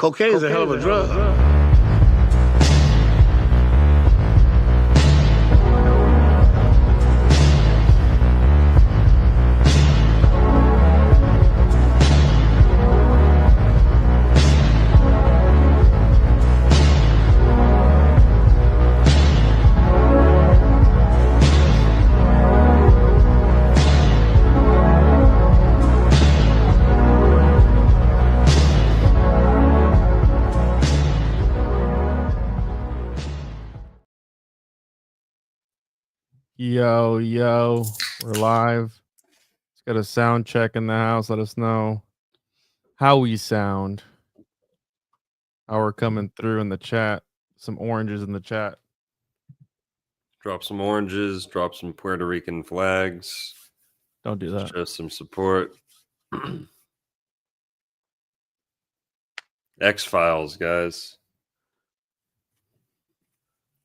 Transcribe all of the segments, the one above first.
Cocaine is a hell of a drug. Yo, we're live. Just got a sound check in the house. Let us know how we sound. How we're coming through in the chat. Some oranges in the chat. Drop some oranges, drop some Puerto Rican flags. Don't do that. Show some support. X-Files, guys.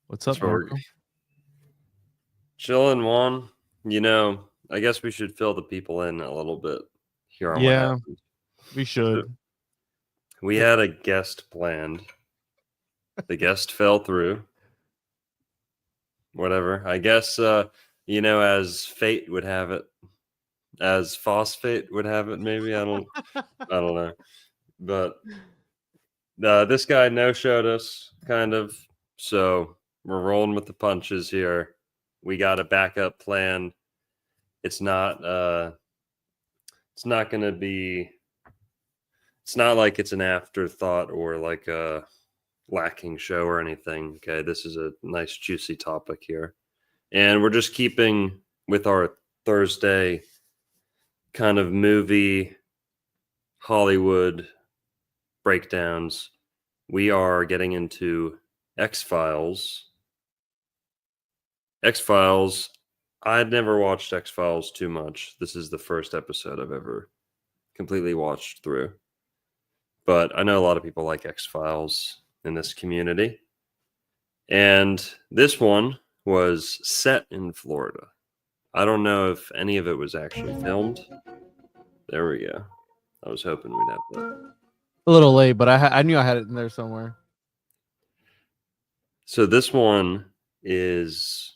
What's up, Marco? Chilling, Juan. You know, I guess we should fill the people in a little bit here on what Yeah, happened. we should. So, we had a guest planned. The guest fell through. Whatever. I guess, you know, as fate would have it, as phosphate would have it, maybe. I don't know. But this guy no-showed us, kind of. So we're rolling with the punches here. We got a backup plan. It's not going to be. It's not like it's an afterthought or like a lacking show or anything. Okay, this is a nice juicy topic here, and we're just keeping with our Thursday kind of movie Hollywood breakdowns. We are getting into X-Files. X-Files, I'd never watched X-Files too much. This is the first episode I've ever completely watched through. But I know a lot of people like X-Files in this community. And this one was set in Florida. I don't know if any of it was actually filmed. There we go. I was hoping we'd have that. A little late, but I knew I had it in there somewhere. So this one is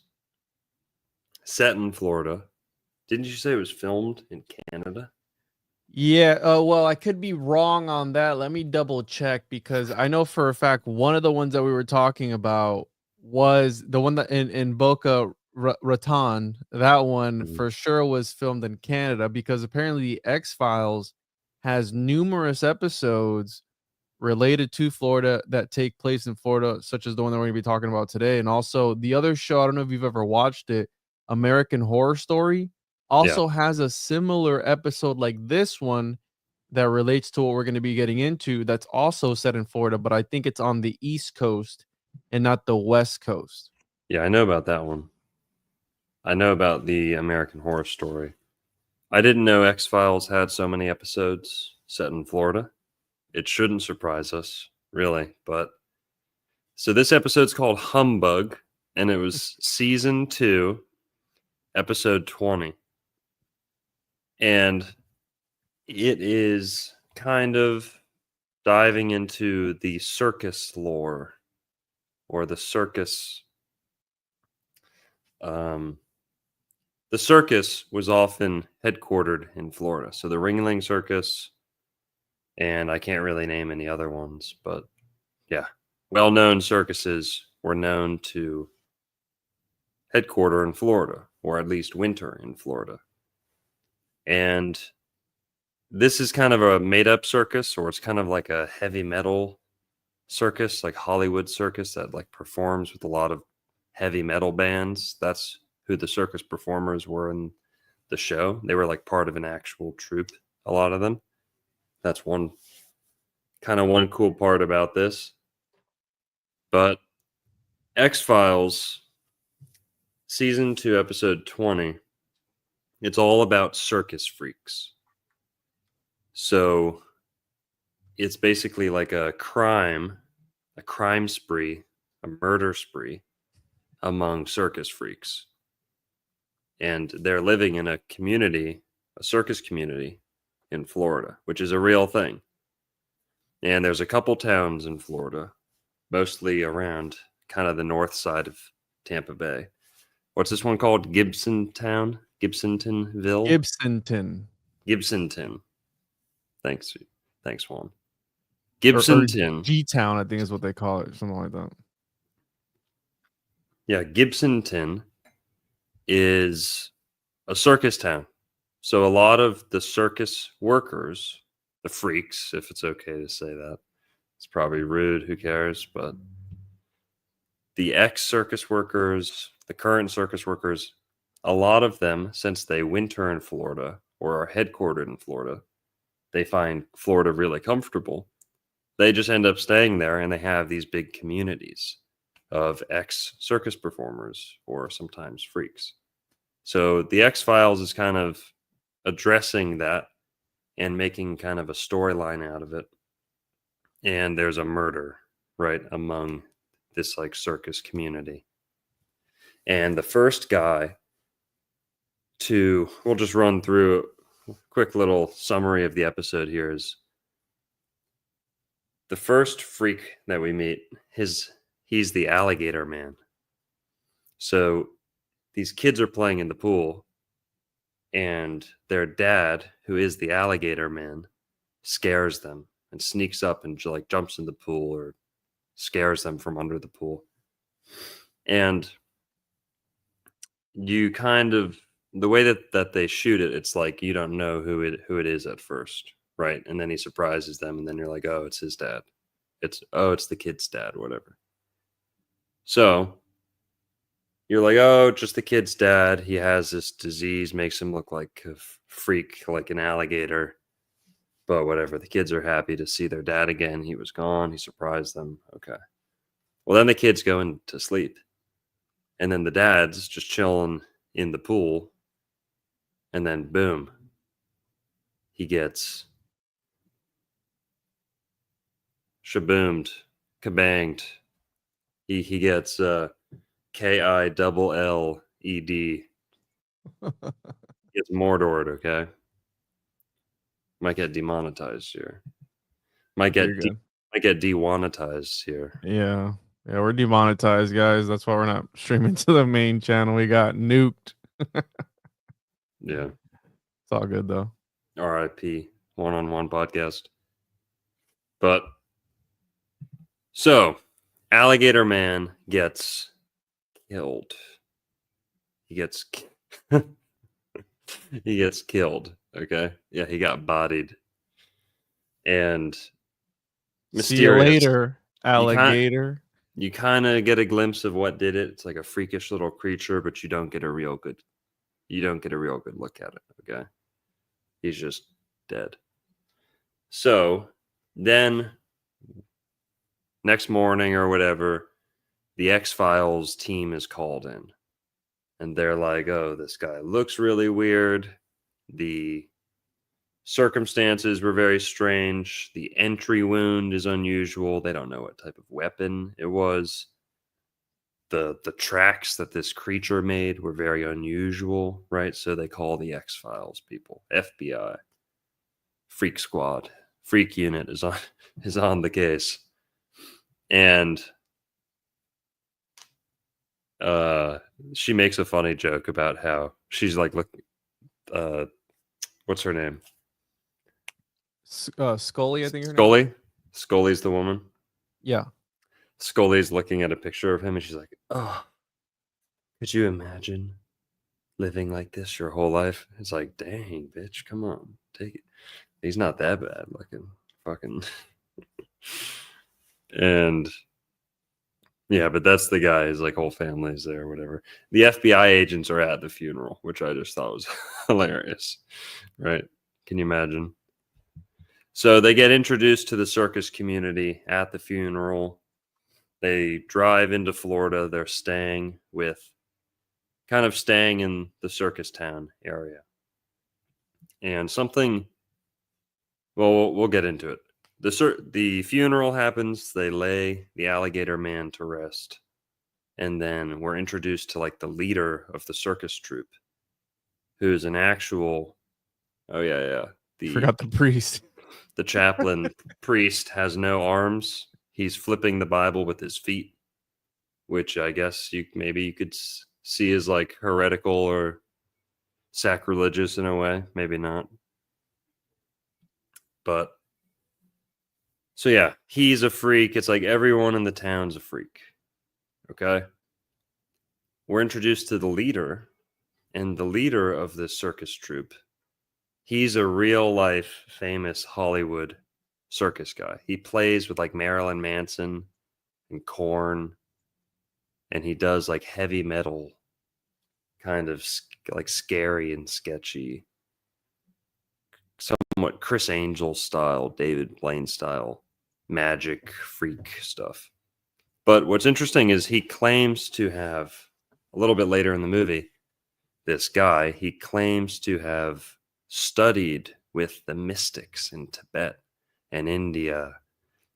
set in Florida. Didn't you say it was filmed in Canada? Yeah, well, I could be wrong on that. Let me double check because I know for a fact one of the ones that we were talking about was the one that in Boca Raton. That one for sure was filmed in Canada because apparently the X-Files has numerous episodes related to Florida that take place in Florida, such as the one that we're going to be talking about today. And also the other show, I don't know if you've ever watched it, American Horror Story, also has a similar episode like this one that relates to what we're going to be getting into that's also set in Florida, but I think it's on the East Coast and not the West Coast. Yeah, I know about that one. I know about the American Horror Story. I didn't know X-Files had so many episodes set in Florida. It shouldn't surprise us, really. But so this episode's called Humbug, and it was season 2, episode 20. And it is kind of diving into the circus lore or the circus. The circus was often headquartered in Florida. So the Ringling Circus, and I can't really name any other ones, but yeah, well-known circuses were known to headquarter in Florida, or at least winter in Florida. And this is kind of a made-up circus, or it's kind of like a heavy metal circus, like Hollywood circus that like performs with a lot of heavy metal bands. That's who the circus performers were in the show. They were like part of an actual troupe, a lot of them. That's one cool part about this. But X-Files season 2, episode 20, it's all about circus freaks. So it's basically like a crime spree, a murder spree among circus freaks. And they're living in a community, a circus community in Florida, which is a real thing. And there's a couple towns in Florida, mostly around kind of the north side of Tampa Bay. What's this one called? Gibsonton? Gibsontonville? Gibsonton. Gibsonton. Thanks. Thanks, Juan. Or Gibsonton. G-Town, I think is what they call it, something like that. Yeah, Gibsonton is a circus town. So a lot of the circus workers, the freaks, if it's okay to say that, it's probably rude, who cares? But the ex-circus workers, the current circus workers, a lot of them, since they winter in Florida or are headquartered in Florida, they find Florida really comfortable. They just end up staying there, and they have these big communities of ex-circus performers or sometimes freaks. So the X-Files is kind of addressing that and making kind of a storyline out of it. And there's a murder right among this like circus community. And the first guy we'll just run through a quick little summary of the episode here is the first freak that we meet, he's the Alligator Man. So these kids are playing in the pool, and their dad, who is the Alligator Man, scares them and sneaks up and like jumps in the pool or scares them from under the pool. And you kind of, the way that they shoot it, it's like you don't know who it is at first, right? And then he surprises them, and then you're like, oh, it's his dad. It's the kid's dad, whatever. So you're like, oh, just the kid's dad. He has this disease, makes him look like a freak, like an alligator. But whatever, the kids are happy to see their dad again. He was gone. He surprised them. Okay. Well, then the kids go into sleep. And then the dad's just chilling in the pool. And then boom, he gets shaboomed, kabanged. He gets KILLED. Gets mordored, okay? Might get demonetized here. Might get demonetized here. Yeah, we're demonetized, guys. That's why we're not streaming to the main channel. We got nuked. Yeah. It's all good though. RIP one-on-one podcast. But so Alligator Man gets killed. He gets killed. Okay. Yeah, he got bodied. And mysterious. See you later, alligator. You kind of get a glimpse of what did it. It's like a freakish little creature, but you don't get a real good look at it. Okay. He's just dead. So then next morning or whatever, the X-Files team is called in. And they're like, oh, this guy looks really weird. The circumstances were very strange. The entry wound is unusual. They don't know what type of weapon it was. The tracks that this creature made were very unusual, right? So they call the X-Files people, FBI, Freak Squad, Freak Unit is on the case. And she makes a funny joke about how she's like, look, what's her name? Scully, I think. Scully's the woman. Yeah. Scully's looking at a picture of him, and she's like, "Oh, could you imagine living like this your whole life?" It's like, dang, bitch, come on, take it. He's not that bad looking, fucking. And yeah, but that's the guy. His like whole family's there, whatever. The FBI agents are at the funeral, which I just thought was hilarious, right? Can you imagine? So they get introduced to the circus community at the funeral. They drive into Florida. They're staying in the circus town area. And something, well, we'll get into it. The funeral happens. They lay the Alligator Man to rest. And then we're introduced to like the leader of the circus troupe, who's an actual, forgot the priest. the chaplain priest has no arms. He's flipping the Bible with his feet, which I guess maybe you could see as like heretical or sacrilegious in a way. Maybe not. But so yeah, he's a freak. It's like everyone in the town's a freak. Okay. We're introduced to the leader, and the leader of this circus troupe, he's a real life famous Hollywood circus guy. He plays with like Marilyn Manson and Korn, and he does like heavy metal, kind of like scary and sketchy, somewhat Chris Angel style, David Blaine style, magic freak stuff. But what's interesting is he claims to have, a little bit later in the movie, this guy, he claims to have studied with the mystics in Tibet and India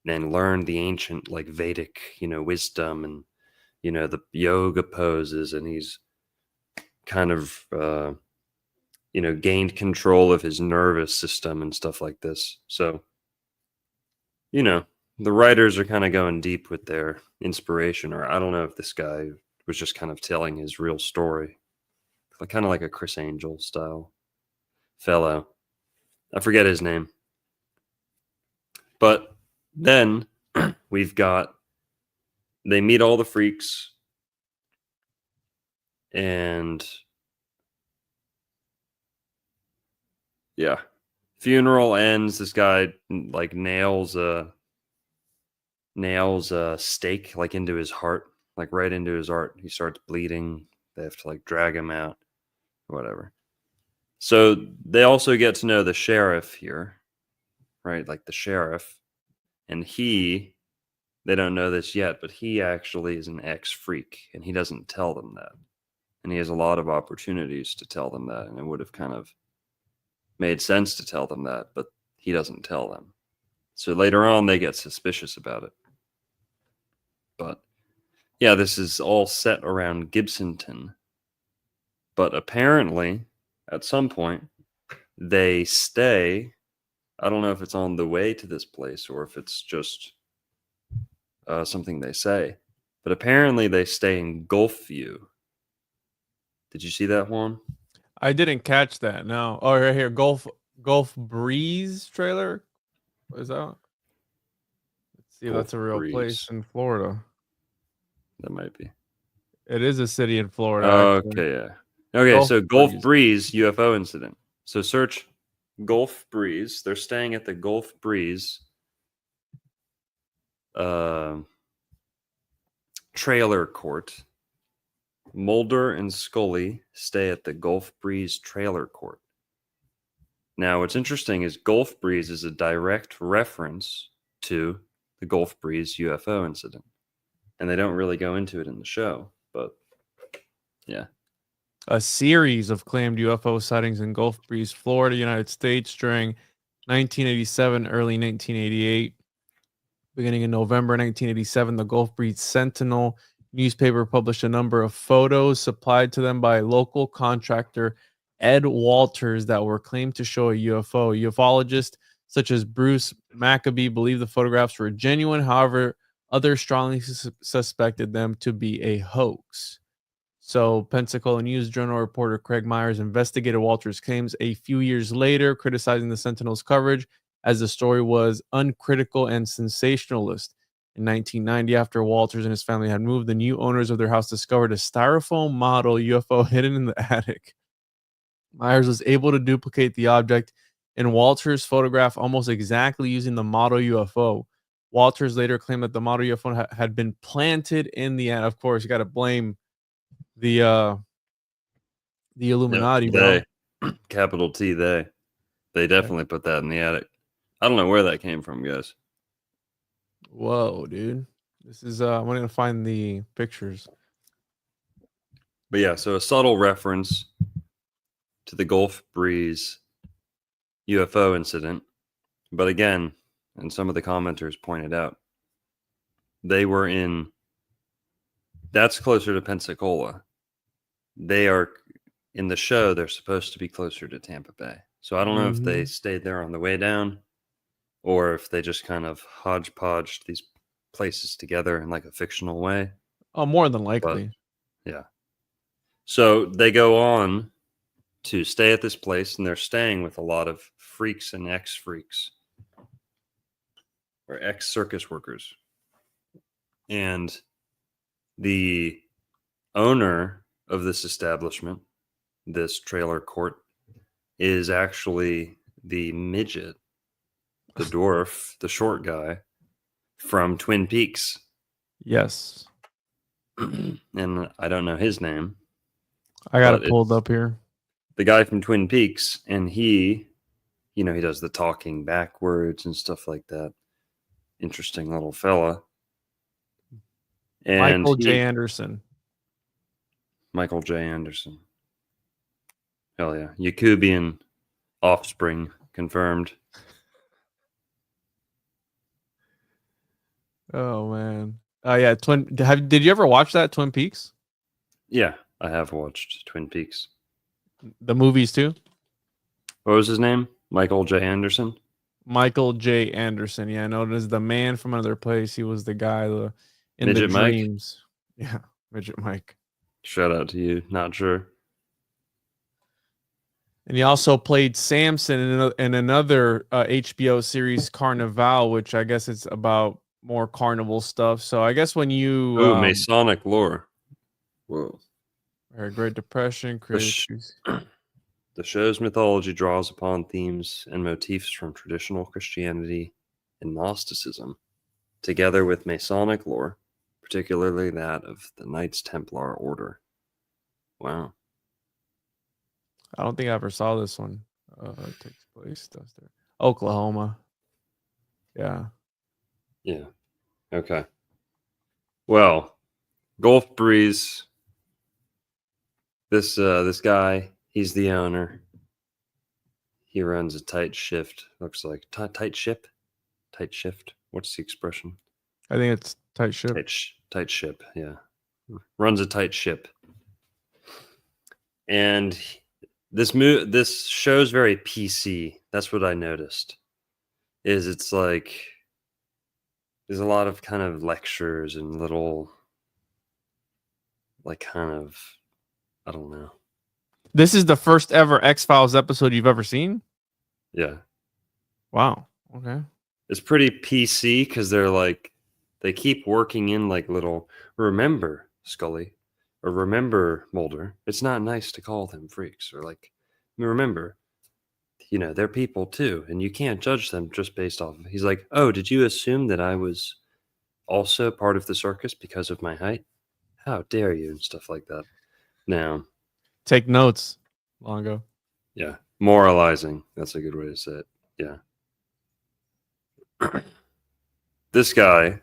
and learned the ancient like Vedic, wisdom and, the yoga poses. And he's kind of, gained control of his nervous system and stuff like this. So, the writers are kind of going deep with their inspiration, or I don't know if this guy was just kind of telling his real story. Kind of like a Chris Angel style fellow. I forget his name. But then they meet all the freaks, and yeah, funeral ends. This guy like nails a stake like into his heart, like right into his heart. He starts bleeding. They have to like drag him out, whatever. So they also get to know the sheriff here, right? Like the sheriff, and they don't know this yet, but he actually is an ex-freak, and he doesn't tell them that. And he has a lot of opportunities to tell them that, and it would have kind of made sense to tell them that, but he doesn't tell them. So later on, they get suspicious about it. But yeah, this is all set around Gibsonton. But apparently, at some point, they stay. I don't know if it's on the way to this place or if it's just something they say. But apparently, they stay in Gulfview. Did you see that one? I didn't catch that. No. Oh, right here, Gulf Breeze trailer. What is that? Let's see if that's a real place in Florida. That might be. It is a city in Florida. Okay, yeah. Okay, so Gulf Breeze UFO incident. So search Gulf Breeze. They're staying at the Gulf Breeze trailer court. Mulder and Scully stay at the Gulf Breeze trailer court. Now, what's interesting is Gulf Breeze is a direct reference to the Gulf Breeze UFO incident. And they don't really go into it in the show, but yeah. A series of claimed UFO sightings in Gulf Breeze, Florida, United States during 1987, early 1988. Beginning in November 1987, the Gulf Breeze Sentinel newspaper published a number of photos supplied to them by local contractor Ed Walters that were claimed to show a UFO. Ufologists such as Bruce Maccabee believed the photographs were genuine. However, others strongly suspected them to be a hoax. So Pensacola News Journal reporter Craig Myers investigated Walters' claims a few years later, criticizing the Sentinel's coverage as the story was uncritical and sensationalist. In 1990, after Walters and his family had moved, the new owners of their house discovered a styrofoam model UFO hidden in the attic. Myers was able to duplicate the object in Walters' photograph almost exactly using the model UFO. Walters later claimed that the model UFO had been planted in the attic. Of course, you got to blame the Illuminati, bro. Capital T, they definitely put that in the attic. I don't know where that came from, guys. Whoa, dude. This is I'm gonna find the pictures. But yeah, so a subtle reference to the Gulf Breeze UFO incident. But again, and some of the commenters pointed out, that's closer to Pensacola. They are in the show, they're supposed to be closer to Tampa Bay. So I don't know if they stayed there on the way down or if they just kind of hodgepodged these places together in like a fictional way. Oh, more than But likely. yeah. So they go on to stay at this place, and they're staying with a lot of freaks and ex-freaks or ex-circus workers. And the owner of this establishment, this trailer court, is actually the midget, the dwarf, the short guy from Twin Peaks. Yes. And I don't know his name. I got but it pulled it's up here. the guy from Twin Peaks, and he, he does the talking backwards and stuff like that. Interesting little fella. And Michael J. Anderson. Michael J. Anderson. Hell yeah. Yakubian offspring confirmed. Oh man. Yeah, did you ever watch that Twin Peaks? Yeah, I have watched Twin Peaks. The movies too? What was his name? Michael J. Anderson? Michael J. Anderson. Yeah, known as the man from another place. He was the guy in Midget the Mike? dreams. Yeah, Midget Mike. Shout out to you. Not sure. And he also played Samson in another HBO series, Carnival, which I guess it's about more carnival stuff. So I guess when you Ooh, Masonic lore. Whoa. Great Depression, The show's mythology draws upon themes and motifs from traditional Christianity and Gnosticism, together with Masonic lore, particularly that of the Knights Templar Order. Wow. I don't think I ever saw this one. It takes place there. Oklahoma. Yeah. Yeah. Okay. Well, Gulf Breeze. This guy, he's the owner. He runs a tight shift. Looks like tight ship. Tight shift. What's the expression? I think it's tight ship. Tight ship. Yeah. Runs a tight ship. And this show's very PC. That's what I noticed. It's like there's a lot of kind of lectures and little like kind of, I don't know. This is the first ever X-Files episode you've ever seen? Yeah. Wow. Okay. It's pretty PC because they keep working in like little, remember Scully or remember Mulder. It's not nice to call them freaks or like, remember, they're people too. And you can't judge them just based off of, he's like, oh, did you assume that I was also part of the circus because of my height? How dare you? And stuff like that. Now, take notes, Longo. Yeah. Moralizing. That's a good way to say it. Yeah. This guy.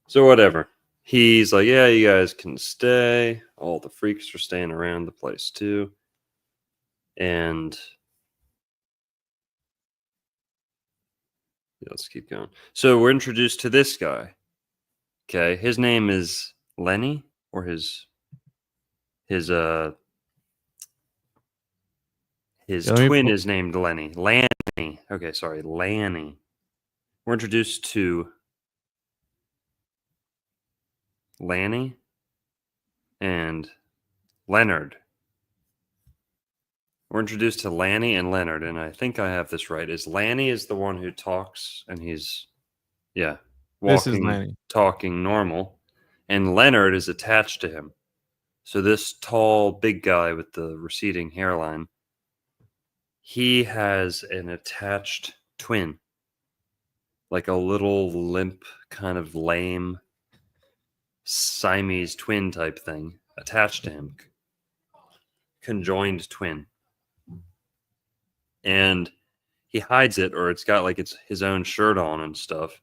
So whatever. He's like, yeah, you guys can stay. All the freaks are staying around the place too. And yeah, let's keep going. So we're introduced to this guy. Okay. His name is Lenny, or his twin is named Lenny. Lanny. Okay, sorry, Lanny. We're introduced to Lanny and Leonard. We're introduced to Lanny and Leonard, and I think I have this right. Lanny is the one who talks, and he's, walking, talking normal, and Leonard is attached to him. So this tall, big guy with the receding hairline, he has an attached twin, like a little limp, kind of lame Siamese twin type thing attached to him. Conjoined twin. And he hides it, or it's got like it's his own shirt on and stuff.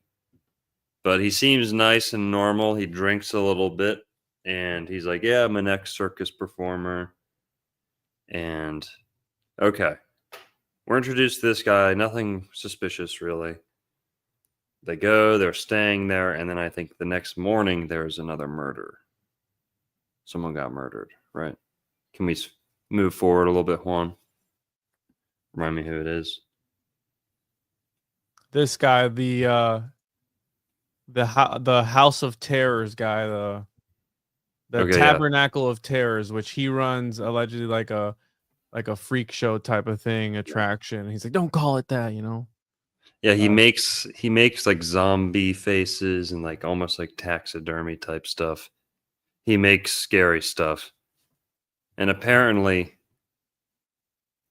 But he seems nice and normal. He drinks a little bit, and he's like, yeah, I'm an ex-circus performer. And okay. We're introduced to this guy. Nothing suspicious, really. They go, they're staying there, and then I think the next morning there's another murder. Someone got murdered, right? Can we move forward a little bit, Juan? Remind me who it is. this guy, the House of Terrors guy, the Okay, yeah. Tabernacle of Terrors, which he runs allegedly like a freak show type of thing attraction. He's like, don't call it that, you know. Yeah, he makes like zombie faces and like almost like taxidermy type stuff. He makes scary stuff. And apparently,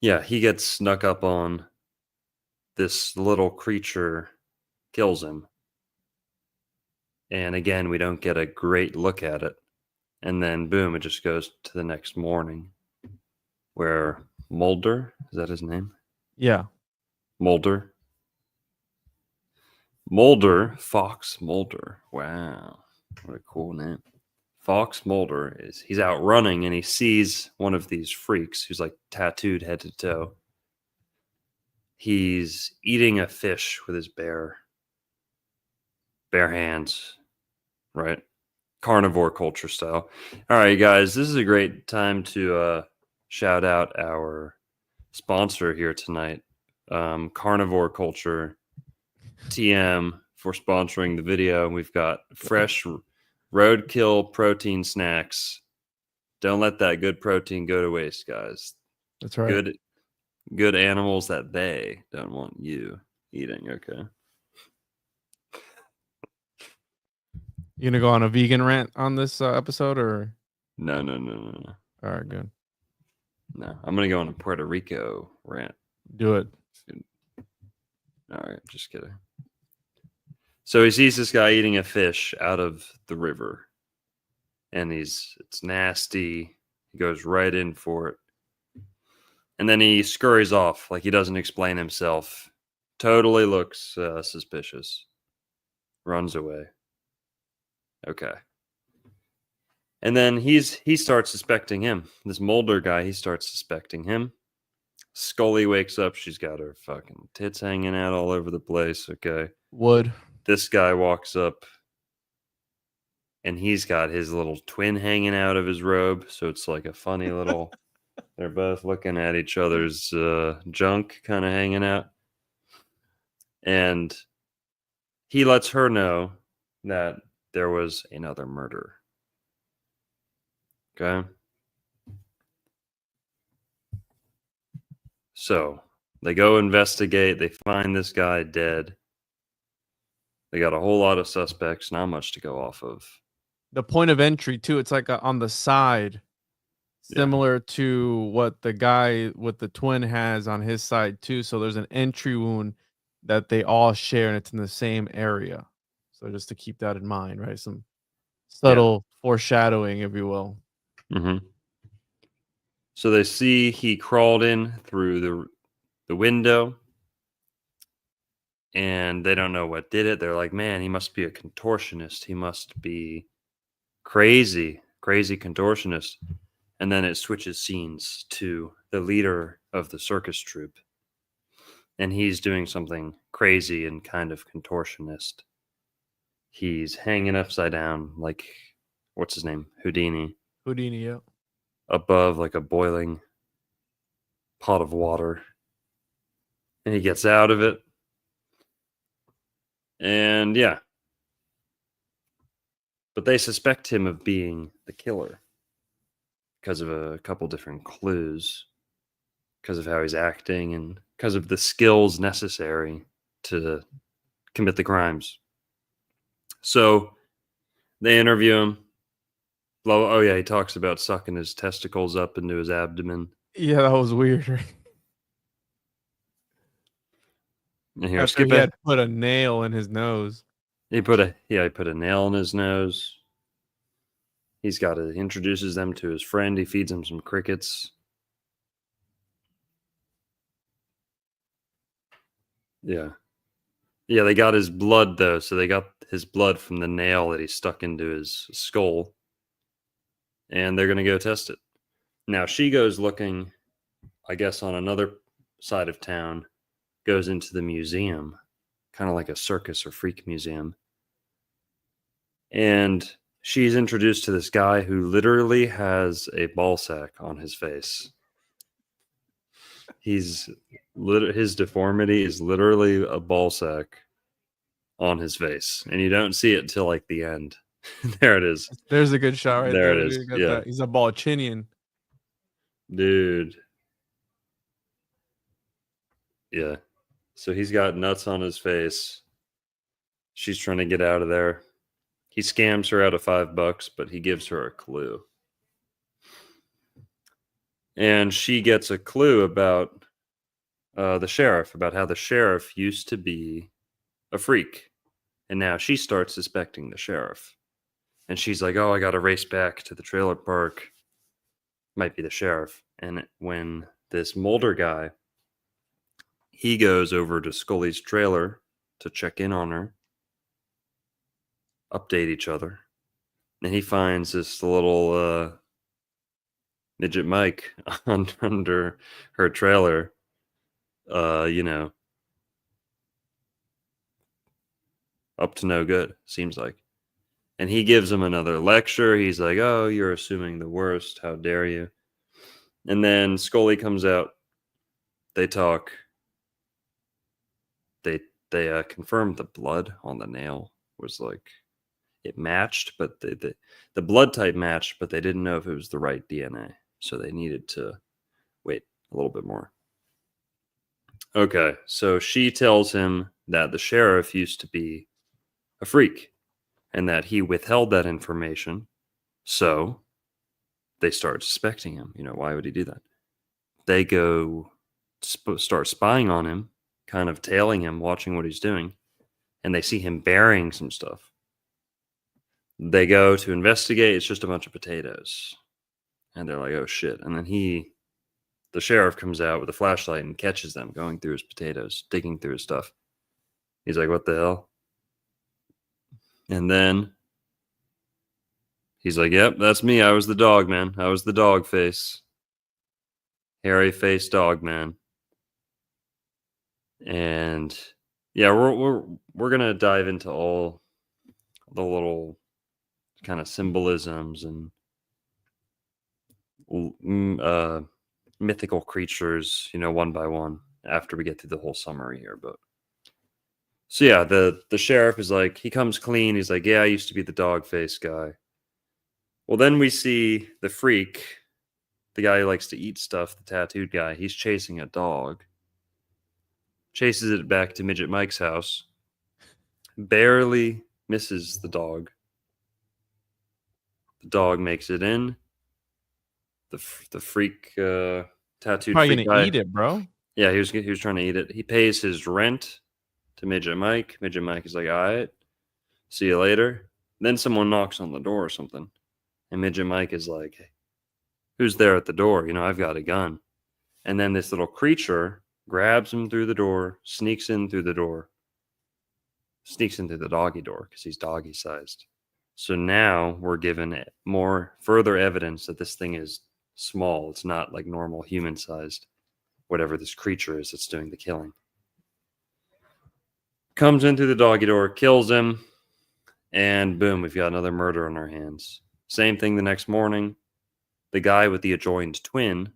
yeah, he gets snuck up on. This little creature kills him. And again, we don't get a great look at it. And then boom, it just goes to the next morning where Mulder, is that his name? Yeah. Mulder, Fox Mulder. Wow. What a cool name. Fox Mulder he's out running and he sees one of these freaks who's like tattooed head to toe. He's eating a fish with his bare hands, right? Carnivore culture style. All right, guys, this is a great time to shout out our sponsor here tonight, Carnivore Culture TM, for sponsoring the video. We've got fresh roadkill protein snacks. Don't let that good protein go to waste, guys. That's right. Good animals that they don't want you eating. Okay. You gonna go on a vegan rant on this episode, or No. all right, good. No, I'm gonna go on a Puerto Rico rant. Do it. All right, just kidding. So he sees this guy eating a fish out of the river, and it's nasty. He goes right in for it, and then he scurries off like he doesn't explain himself. Totally looks suspicious. Runs away. Okay. And then he starts suspecting him. This Mulder guy, he starts suspecting him. Scully wakes up. She's got her fucking tits hanging out all over the place. Okay. Wood. This guy walks up and he's got his little twin hanging out of his robe. So it's like a funny little, they're both looking at each other's junk kind of hanging out. And he lets her know that there was another murder. Okay. So they go investigate. They find this guy dead. They got a whole lot of suspects, not much to go off of. The point of entry too, it's like on the side, similar to what the guy with the twin has on his side too. So there's an entry wound that they all share, and it's in the same area. So just to keep that in mind, right? Some subtle foreshadowing, if you will. Mm-hmm. So they see he crawled in through the window, and they don't know what did it. They're like, man, he must be a contortionist. He must be crazy contortionist. And then it switches scenes to the leader of the circus troupe. And he's doing something crazy and kind of contortionist. He's hanging upside down, like, what's his name? Houdini, yeah. Above like a boiling pot of water. And he gets out of it. And yeah. But they suspect him of being the killer because of a couple different clues, because of how he's acting and because of the skills necessary to commit the crimes. So they interview him. Oh yeah, he talks about sucking his testicles up into his abdomen. Yeah, that was weird. Right? And here, After he had put a nail in his nose. He put a nail in his nose. He introduces them to his friend. He feeds him some crickets. Yeah. Yeah, they got his blood, though. So they got his blood from the nail that he stuck into his skull. And they're going to go test it. Now, she goes looking, I guess, on another side of town, goes into the museum, kind of like a circus or freak museum. And she's introduced to this guy who literally has a ball sack on his face. He's his deformity is literally a ball sack on his face, and you don't see it till like the end. There it is. There's a good shot right There there. it is. You got Yeah, that. He's a Balchinian. dude. Yeah. So he's got nuts on his face. She's trying to get out of there. He scams her out of $5, but he gives her a clue. And she gets a clue about the sheriff, about how the sheriff used to be a freak. And now she starts suspecting the sheriff. And she's like, oh, I got to race back to the trailer park. Might be the sheriff. And when this Mulder guy, he goes over to Scully's trailer to check in on her, update each other. And he finds this little midget Mike under her trailer, you know, up to no good, seems like. And he gives him another lecture. He's like, oh, you're assuming the worst. How dare you? And then Scully comes out. They talk. They confirmed the blood on the nail was like, it matched, but the blood type matched, but they didn't know if it was the right DNA. So they needed to wait a little bit more. Okay, so she tells him that the sheriff used to be a freak and that he withheld that information. So they start suspecting him. You know, why would he do that? They go start spying on him, kind of tailing him, watching what he's doing, and they see him burying some stuff. They go to investigate. It's just a bunch of potatoes. And they're like, oh, shit. And then the sheriff comes out with a flashlight and catches them going through his potatoes, digging through his stuff. He's like, what the hell? And then he's like, yep, that's me. I was the dog man. I was the dog face. Hairy face dog man. And yeah, we're gonna dive into all the little kind of symbolisms and mythical creatures, you know, one by one after we get through the whole summary here. But so yeah, the sheriff is like, he comes clean. He's like, yeah, I used to be the dog face guy. Well, then we see the freak, the guy who likes to eat stuff, the tattooed guy. He's chasing a dog. Chases it back to Midget Mike's house. Barely misses the dog. The dog makes it in. The freak tattooed Probably freak gonna guy. eat it, bro. Yeah, he was trying to eat it. He pays his rent to Midget Mike. Midget Mike is like, all right, see you later. Then someone knocks on the door or something. And Midget Mike is like, hey, who's there at the door? You know, I've got a gun. And then this little creature grabs him through the door, sneaks in through the door, sneaks into the doggy door because he's doggy sized. So now we're given more further evidence that this thing is small. It's not like normal human sized, whatever this creature is that's doing the killing. Comes in through the doggy door, kills him, and boom, we've got another murder on our hands. Same thing the next morning. The guy with the adjoined twin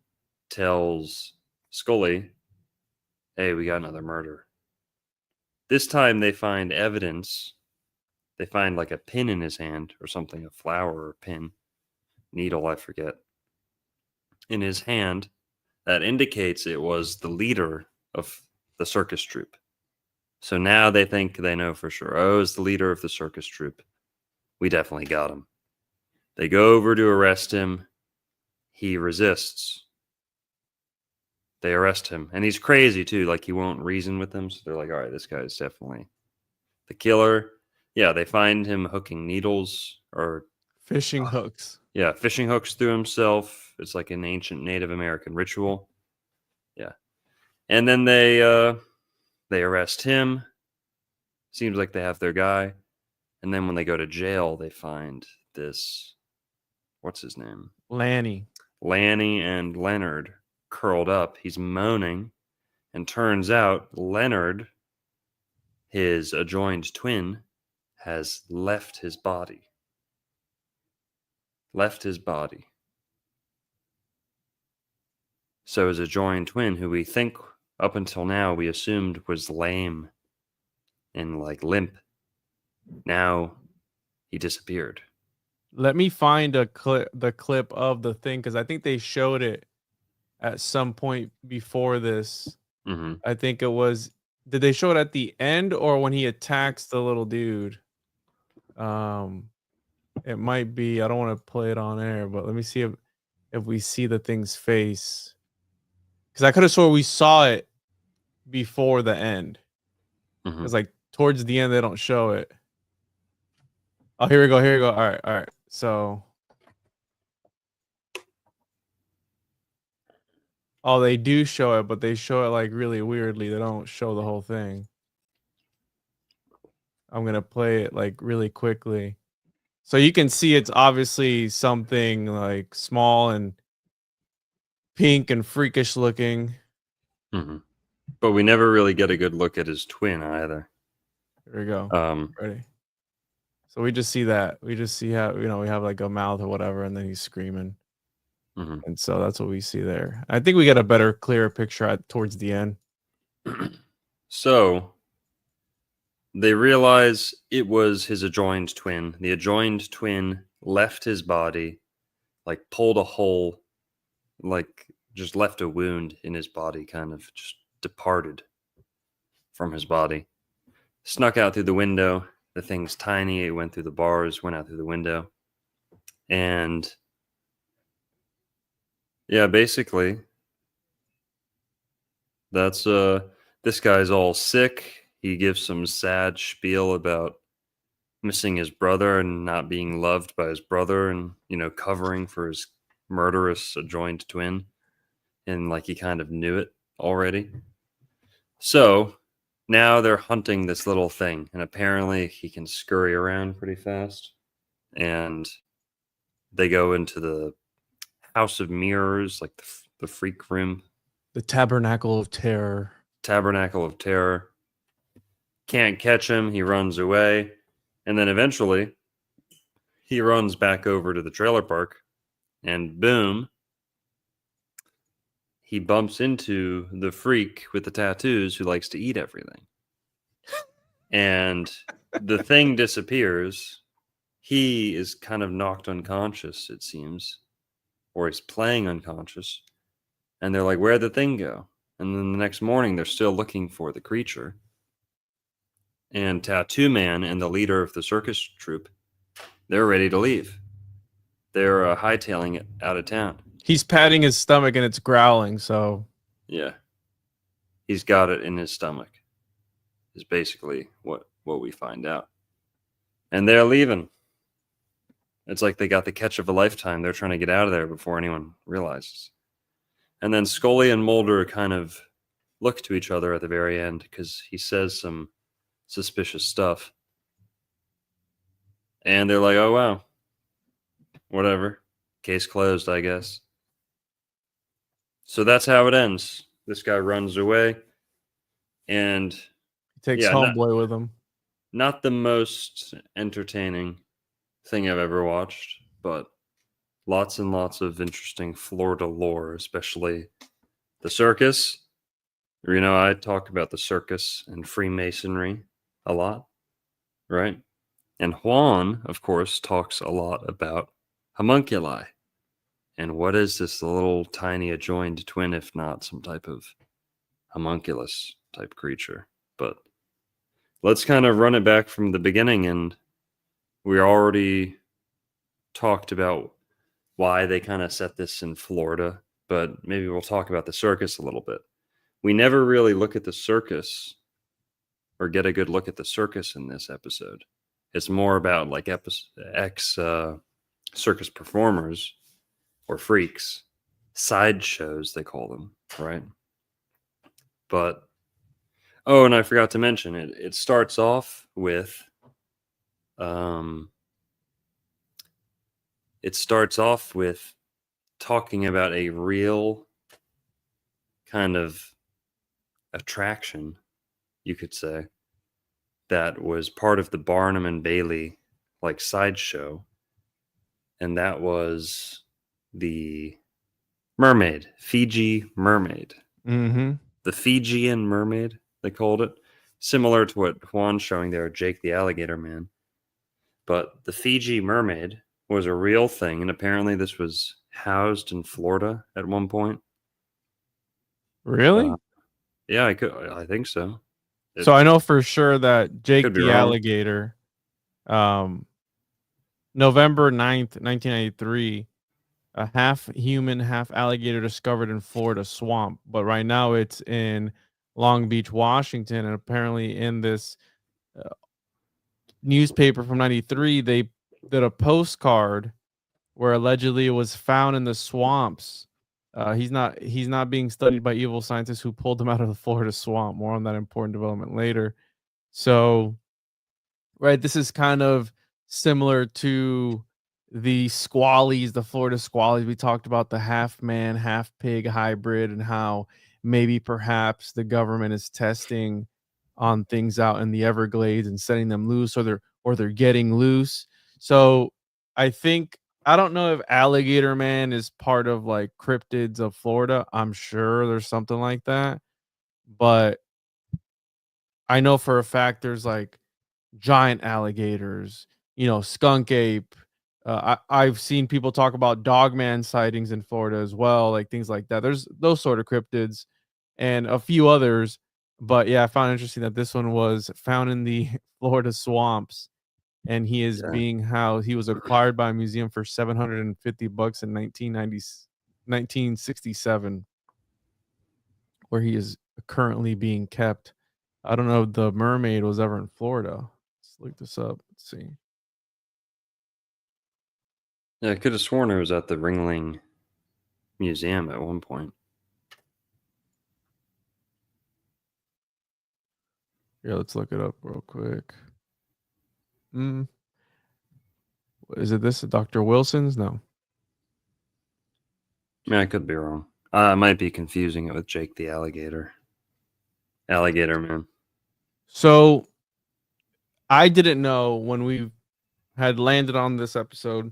tells Scully, hey, we got another murder. This time they find evidence. They find like a pin in his hand or something, a flower or pin, needle, I forget, in his hand that indicates it was the leader of the circus troupe. So now they think they know for sure. Oh, it's the leader of the circus troupe. We definitely got him. They go over to arrest him. He resists. They arrest him. And he's crazy too. Like he won't reason with them. So they're like, all right, this guy is definitely the killer. Yeah, they find him hooking needles or Fishing hooks. yeah, fishing hooks through himself. It's like an ancient Native American ritual. Yeah. And then they arrest him. Seems like they have their guy. And then when they go to jail, they find this, what's his name? Lanny and Leonard curled up. He's moaning. And turns out Leonard, his adjoined twin, has left his body. So his adjoined twin, who we think up until now we assumed was lame and like limp. Now he disappeared. Let me find the clip of the thing, because I think they showed it at some point before this. Mm-hmm. I think it was. Did they show it at the end or when he attacks the little dude? It might be. I don't want to play it on air, but let me see if we see the thing's face. Because I could have sworn we saw it before the end. Mm-hmm. Because like towards the end they don't show it. Oh, here we go. Here we go. All right. So, oh, they do show it, but they show it like really weirdly. They don't show the whole thing. I'm gonna play it like really quickly, so you can see it's obviously something like small and pink and freakish looking. Mm-hmm. But we never really get a good look at his twin either. Here we go. Ready? So we just see that. We just see how, we have like a mouth or whatever, and then he's screaming. Mm-hmm. And so that's what we see there. I think we get a better, clearer picture towards the end. So they realize it was his adjoined twin. The adjoined twin left his body, like pulled a hole, like just left a wound in his body, kind of just departed from his body. Snuck out through the window. The thing's tiny. It went through the bars, went out through the window. And yeah, basically, that's this guy's all sick. He gives some sad spiel about missing his brother and not being loved by his brother, and covering for his murderous adjoined twin, and like he kind of knew it already. So now they're hunting this little thing, and apparently he can scurry around pretty fast. And they go into the House of Mirrors, like the freak room, the Tabernacle of Terror. Tabernacle of Terror. Can't catch him. He runs away. And then eventually he runs back over to the trailer park, and boom, he bumps into the freak with the tattoos who likes to eat everything. And the thing disappears. He is kind of knocked unconscious, it seems, or he's playing unconscious. And they're like, where'd the thing go? And then the next morning, they're still looking for the creature. And Tattoo Man and the leader of the circus troupe, they're ready to leave. They're hightailing it out of town. He's patting his stomach and it's growling, so... Yeah. He's got it in his stomach, is basically what we find out. And they're leaving. It's like they got the catch of a lifetime. They're trying to get out of there before anyone realizes. And then Scully and Mulder kind of look to each other at the very end because he says some suspicious stuff. And they're like, oh, wow. Whatever. Case closed, I guess. So that's how it ends. This guy runs away. And he takes Homeboy with him. Not the most entertaining thing I've ever watched, but lots and lots of interesting Florida lore, especially the circus. I talk about the circus and Freemasonry a lot, right? And Juan, of course, talks a lot about homunculi. And what is this little tiny adjoined twin, if not some type of homunculus type creature? But let's kind of run it back from the beginning. And we already talked about why they kind of set this in Florida, but maybe we'll talk about the circus a little bit. We never really look at the circus or get a good look at the circus in this episode. It's more about like circus performers or freaks, sideshows they call them, right? But and I forgot to mention it. It starts off with talking about a real kind of attraction, you could say, that was part of the Barnum and Bailey like sideshow, and that was the mermaid, Fiji mermaid. Mm-hmm. the Fijian mermaid, they called it, similar to what Juan's showing there, Jake the Alligator Man. But the Fiji mermaid was a real thing, and apparently this was housed in Florida at one point. Really? Yeah, I think so. So I know for sure that Jake Could be the wrong. Alligator, November 9th, 1993, a half human, half alligator discovered in Florida swamp. But right now it's in Long Beach, Washington. And apparently in this newspaper from 93, they did a postcard where allegedly it was found in the swamps. He's not being studied by evil scientists who pulled him out of the Florida swamp. More on that important development later. So, right, this is kind of similar to the squallies, the Florida squallies. We talked about the half man, half pig hybrid and how maybe perhaps the government is testing on things out in the Everglades and setting them loose, or they're getting loose. So I think I don't know if Alligator Man is part of like cryptids of Florida. I'm sure there's something like that, but I know for a fact there's like giant alligators, skunk ape. I've seen people talk about dogman sightings in Florida as well, like things like that. There's those sort of cryptids and a few others. But yeah, I found it interesting that this one was found in the Florida swamps, and he is being housed. He was acquired by a museum for $750 in 1967, where he is currently being kept. I don't know if the mermaid was ever in Florida. Let's look this up. Let's see. Yeah, I could have sworn it was at the Ringling Museum at one point. Yeah, let's look it up real quick. Is it this? Dr. Wilson's? No. Yeah, I could be wrong. I might be confusing it with Jake the Alligator. Alligator Man. So I didn't know when we had landed on this episode.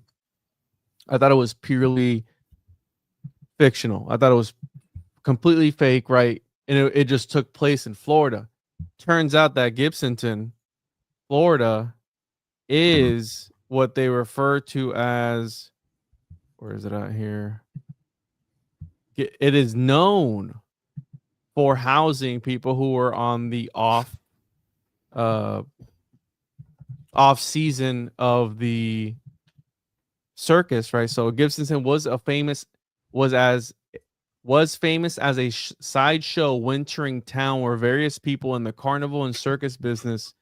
I thought it was purely fictional. I thought it was completely fake, right? And it just took place in Florida. Turns out that Gibsonton, Florida, is what they refer to as, where is it at here? It is known for housing people who were on the off season of the circus, right? So Gibsonton was famous as a sideshow wintering town where various people in the carnival and circus businesses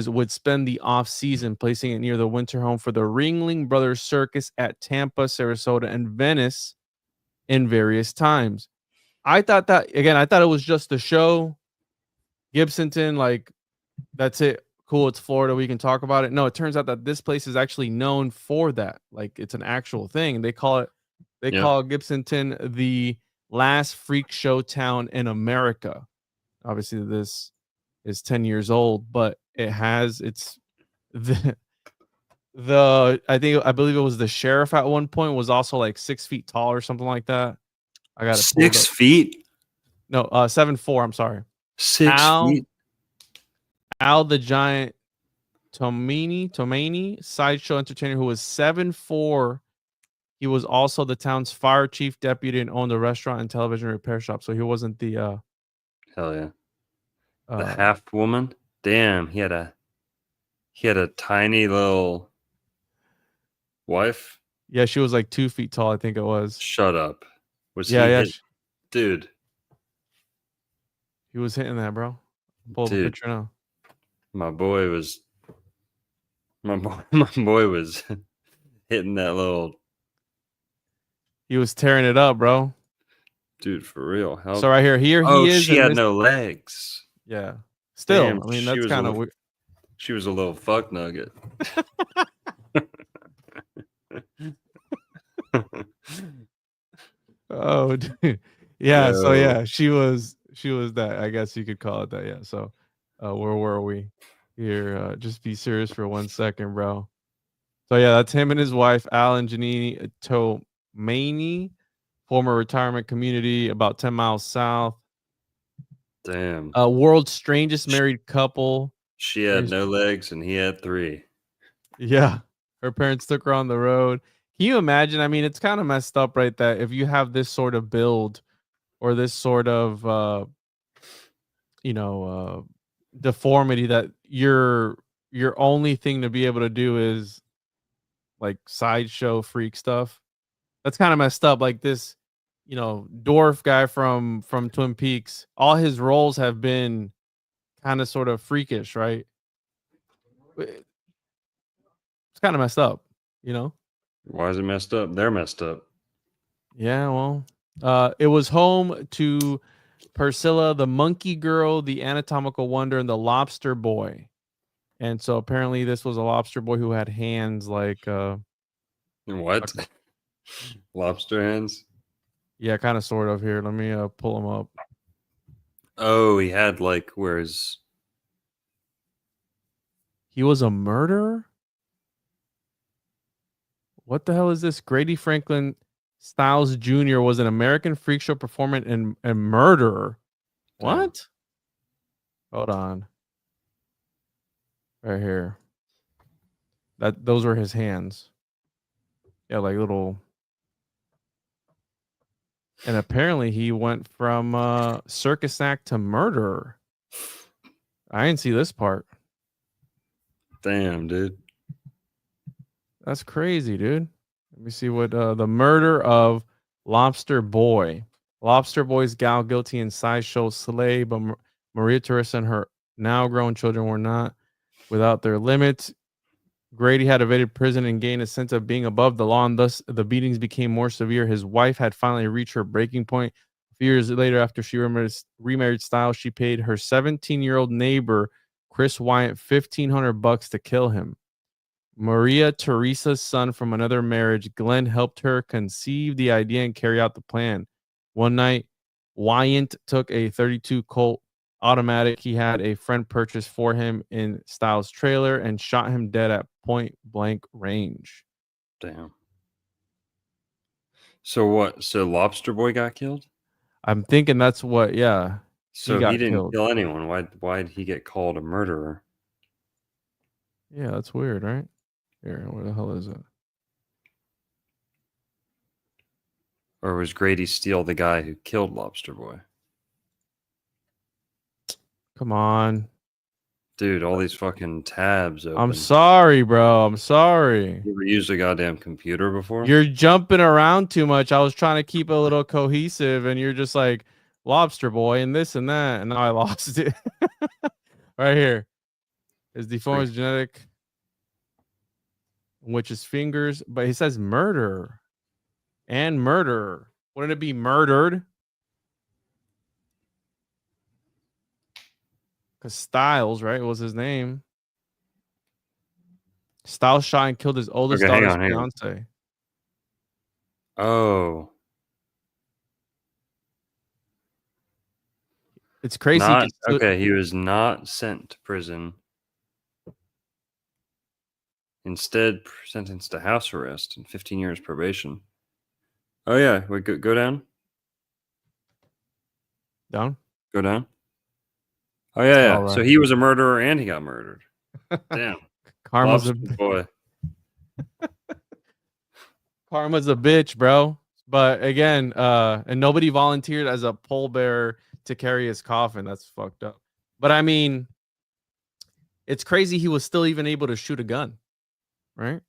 would spend the off season, placing it near the winter home for the Ringling Brothers Circus at Tampa, Sarasota, and Venice in various times. I thought it was just a show. Gibsonton, like, that's it. Cool, it's Florida. We can talk about it. No, it turns out that this place is actually known for that. Like, it's an actual thing. They call Gibsonton the last freak show town in America. Obviously, this is 10 years old, but it has I believe it was the sheriff at one point was also like 6 feet tall or something like that. I got it. 6 feet? No, 7'4". I'm sorry. 6 feet. Al the Giant Tomani, sideshow entertainer who was 7'4". He was also the town's fire chief deputy and owned a restaurant and television repair shop. So he wasn't the hell yeah. The half woman? Damn, he had a tiny little wife. Yeah, she was like 2 feet tall, I think it was. Shut up. Dude. He was hitting that, bro. Pull the picture now. My boy was hitting that little. He was tearing it up, bro. Dude, for real. So right here he is. She had no legs. Yeah. Still, Damn, I mean, that's kind of weird. She was a little fuck nugget. Oh, dude. Yeah. So yeah, she was that. I guess you could call it that. Yeah. So, where were we here? Just be serious for 1 second, bro. So yeah, that's him and his wife, Alan Janini Tomani, former retirement community about 10 miles south. Damn. World's strangest married couple. She had no legs and he had 3. Yeah. Her parents took her on the road. Can you imagine? I mean, it's kind of messed up, right? That if you have this sort of build or this sort of, deformity, that your only thing to be able to do is like sideshow freak stuff. That's kind of messed up. Like this, dwarf guy from Twin Peaks, all his roles have been kind of sort of freakish, right? It's kind of messed up, Why is it messed up? They're messed up. Yeah, well, it was home to Priscilla, the monkey girl, the anatomical wonder, and the lobster boy. And so apparently this was a lobster boy who had hands like What? Lobster hands? yeah, kind of sort of. Here, let me pull him up. Oh, he had like where's He was a murderer? What the hell is this? Grady Franklin Styles Jr. was an American freak show performer and murderer. What? Hold on. Right here. Those were his hands. Yeah, like little. And apparently he went from circus act to murderer. I didn't see this part. Damn, dude. That's crazy, dude. Let me see what the murder of Lobster Boy. Lobster Boy's gal guilty in sideshow slay, but Maria Teresa and her now grown children were not without their limits. Grady had evaded prison and gained a sense of being above the law, and thus the beatings became more severe. His wife had finally reached her breaking point. A few years later, after she remarried Styles, she paid her 17-year-old neighbor, Chris Wyatt, $1,500 to kill him. Maria Teresa's son from another marriage, Glenn, helped her conceive the idea and carry out the plan. One night, Wyatt took a .32 Colt automatic he had a friend purchase for him in Styles' trailer and shot him dead at point blank range. Damn. So what? So Lobster Boy got killed? I'm thinking that's what, yeah. So he didn't kill anyone. Why'd he get called a murderer? Yeah, that's weird, right? Here, where the hell is it? Or was Grady Steele the guy who killed Lobster Boy? Come on. Dude, all these fucking tabs open. I'm sorry, bro. I'm sorry. You ever used a goddamn computer before? You're jumping around too much. I was trying to keep a little cohesive, and you're just like Lobster Boy and this and that, and now I lost it. Right here. His deformed is genetic, which is fingers, but he says murder and murder. Wouldn't it be murdered? Because Styles, right, was his name. Styles shot and killed his oldest daughter's fiance. Oh. It's crazy. He was not sent to prison. Instead, sentenced to house arrest and 15 years probation. Oh, yeah. Wait, go down. Down? Go down. Oh, yeah. Right. So he was a murderer and he got murdered. Damn. Karma's a boy. Karma's a bitch, bro. But again, and nobody volunteered as a pallbearer to carry his coffin. That's fucked up. But I mean, it's crazy he was still even able to shoot a gun, right?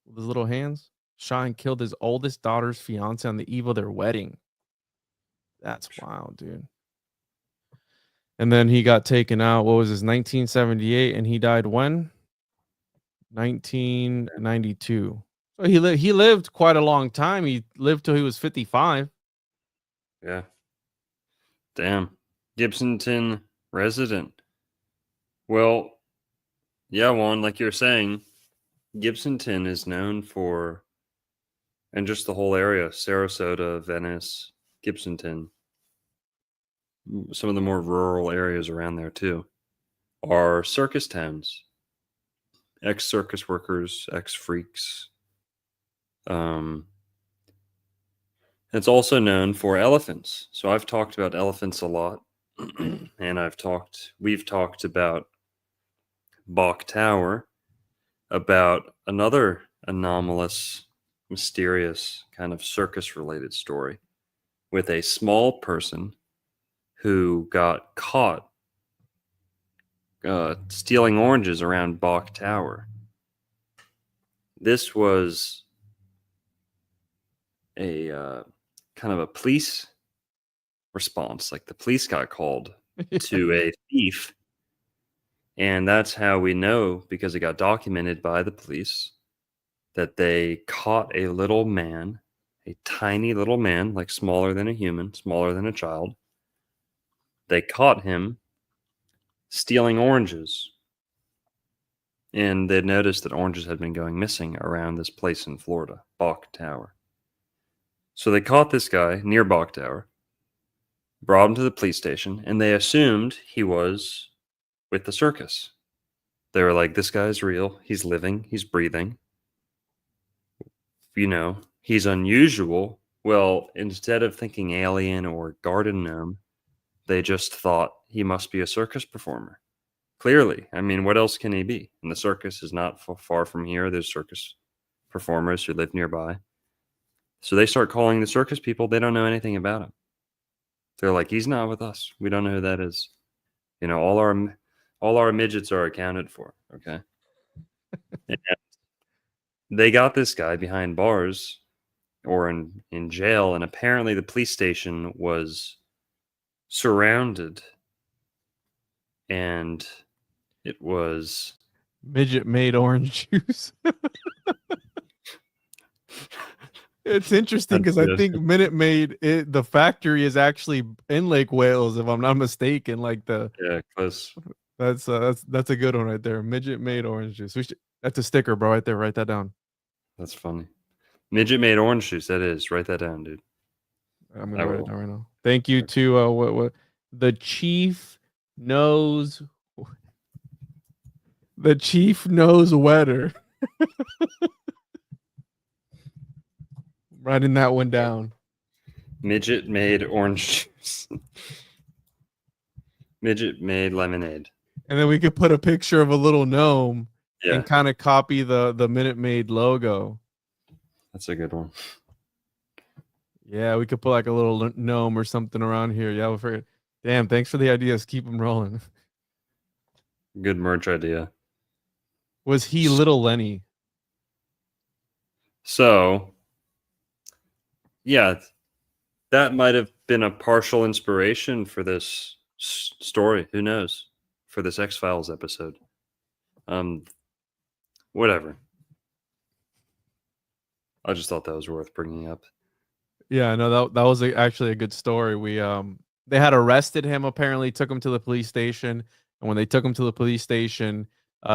With his little hands. Shot and killed his oldest daughter's fiance on the eve of their wedding. That's wild, dude. And then he got taken out. What was his 1978? And he died when? 1992. So he lived quite a long time. He lived till he was 55. Yeah. Damn. Gibsonton resident. Well, yeah, Juan, like you're saying, Gibsonton is known for, and just the whole area, Sarasota, Venice, Gibsonton, some of the more rural areas around there too, are circus towns. Ex-circus workers, ex-freaks. It's also known for elephants. So I've talked about elephants a lot And we've talked about Bok Tower, about another anomalous, mysterious kind of circus-related story with a small person who got caught stealing oranges around Bok Tower. This was a kind of a police response. Like the police got called to a thief. And that's how we know, because it got documented by the police, that they caught a little man, a tiny little man, like smaller than a human, smaller than a child. They caught him stealing oranges. And they noticed that oranges had been going missing around this place in Florida, Bok Tower. So they caught this guy near Bok Tower, brought him to the police station, and they assumed he was with the circus. They were like, this guy's real. He's living. He's breathing. You know, he's unusual. Well, instead of thinking alien or garden gnome, they just thought he must be a circus performer. Clearly. I mean, what else can he be? And the circus is not far from here. There's circus performers who live nearby. So they start calling the circus people. They don't know anything about him. They're like, he's not with us. We don't know who that is. You know, all our midgets are accounted for. Okay. And they got this guy behind bars or in jail. And apparently the police station was surrounded. And it was midget made orange juice. It's interesting because I think Minute Maid, the factory is actually in Lake Wales, if I'm not mistaken. Like close. That's a good one right there. Midget made orange juice. That's a sticker, bro. Right there. Write that down. That's funny. Midget made orange juice. That is. Write that down, dude. I'm gonna write it down right now. Thank you to what the chief knows. The chief knows wetter. Writing that one down. Midget made orange juice. Midget made lemonade. And then we could put a picture of a little gnome Yeah. and kind of copy the Minute Maid logo. That's a good one. Yeah, we could put like a little gnome or something around here. Yeah, we'll forget. Damn, thanks for the ideas. Keep them rolling. Good merch idea. Was he Little Lenny? So, yeah, that might have been a partial inspiration for this story. Who knows? For this X-Files episode. Whatever. I just thought that was worth bringing up. Yeah, no, that was actually a good story. We they had arrested him, apparently took him to the police station, and when they took him to the police station,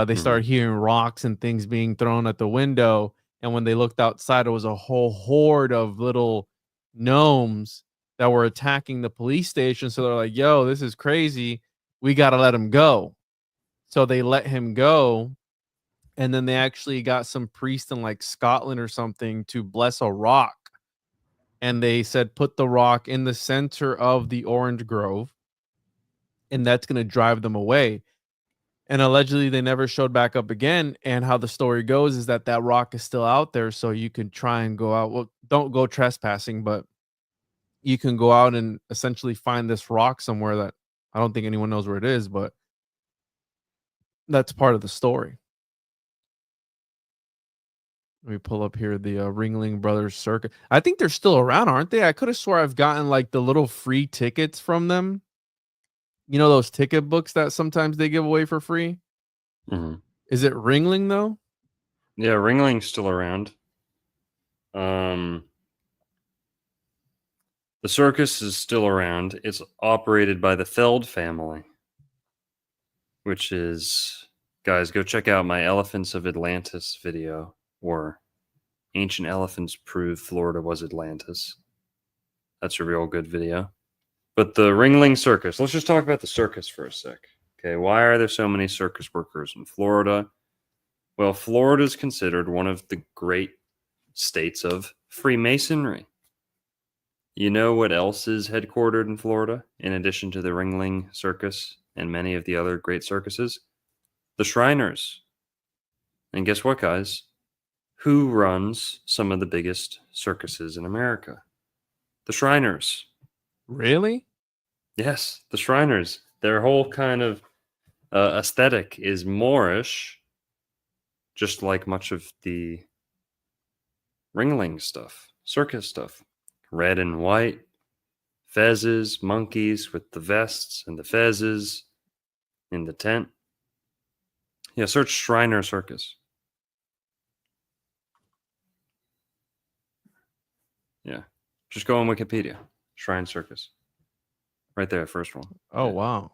they started hearing rocks and things being thrown at the window, and when they looked outside, it was a whole horde of little gnomes that were attacking the police station. So they're like, yo, this is crazy. We got to let him go. So they let him go. And then they actually got some priest in like Scotland or something to bless a rock. And they said, put the rock in the center of the orange grove. And that's going to drive them away. And allegedly they never showed back up again. And how the story goes is that rock is still out there. So you can try and go out. Well, don't go trespassing, but you can go out and essentially find this rock somewhere that I don't think anyone knows where it is, but that's part of the story. Let me pull up here the Ringling Brothers Circus. I think they're still around, aren't they? I could have swore I've gotten like the little free tickets from them. You know those ticket books that sometimes they give away for free? Mm-hmm. Is it Ringling though? Yeah, Ringling's still around. The circus is still around. It's operated by the Feld family, which is, guys, go check out my Elephants of Atlantis video, or Ancient Elephants Prove Florida Was Atlantis. That's a real good video. But the Ringling Circus, let's just talk about the circus for a sec. Okay, why are there so many circus workers in Florida? Well, Florida is considered one of the great states of Freemasonry. You know what else is headquartered in Florida, in addition to the Ringling Circus and many of the other great circuses? The Shriners. And guess what, guys? Who runs some of the biggest circuses in America? The Shriners. Really? Yes, the Shriners. Their whole kind of aesthetic is Moorish, just like much of the Ringling stuff, circus stuff. Red and white, fezzes, monkeys with the vests and the fezzes in the tent. Yeah, search Shriner Circus. Yeah, just go on Wikipedia. Shrine Circus. Right there, first one. Oh Yeah. wow.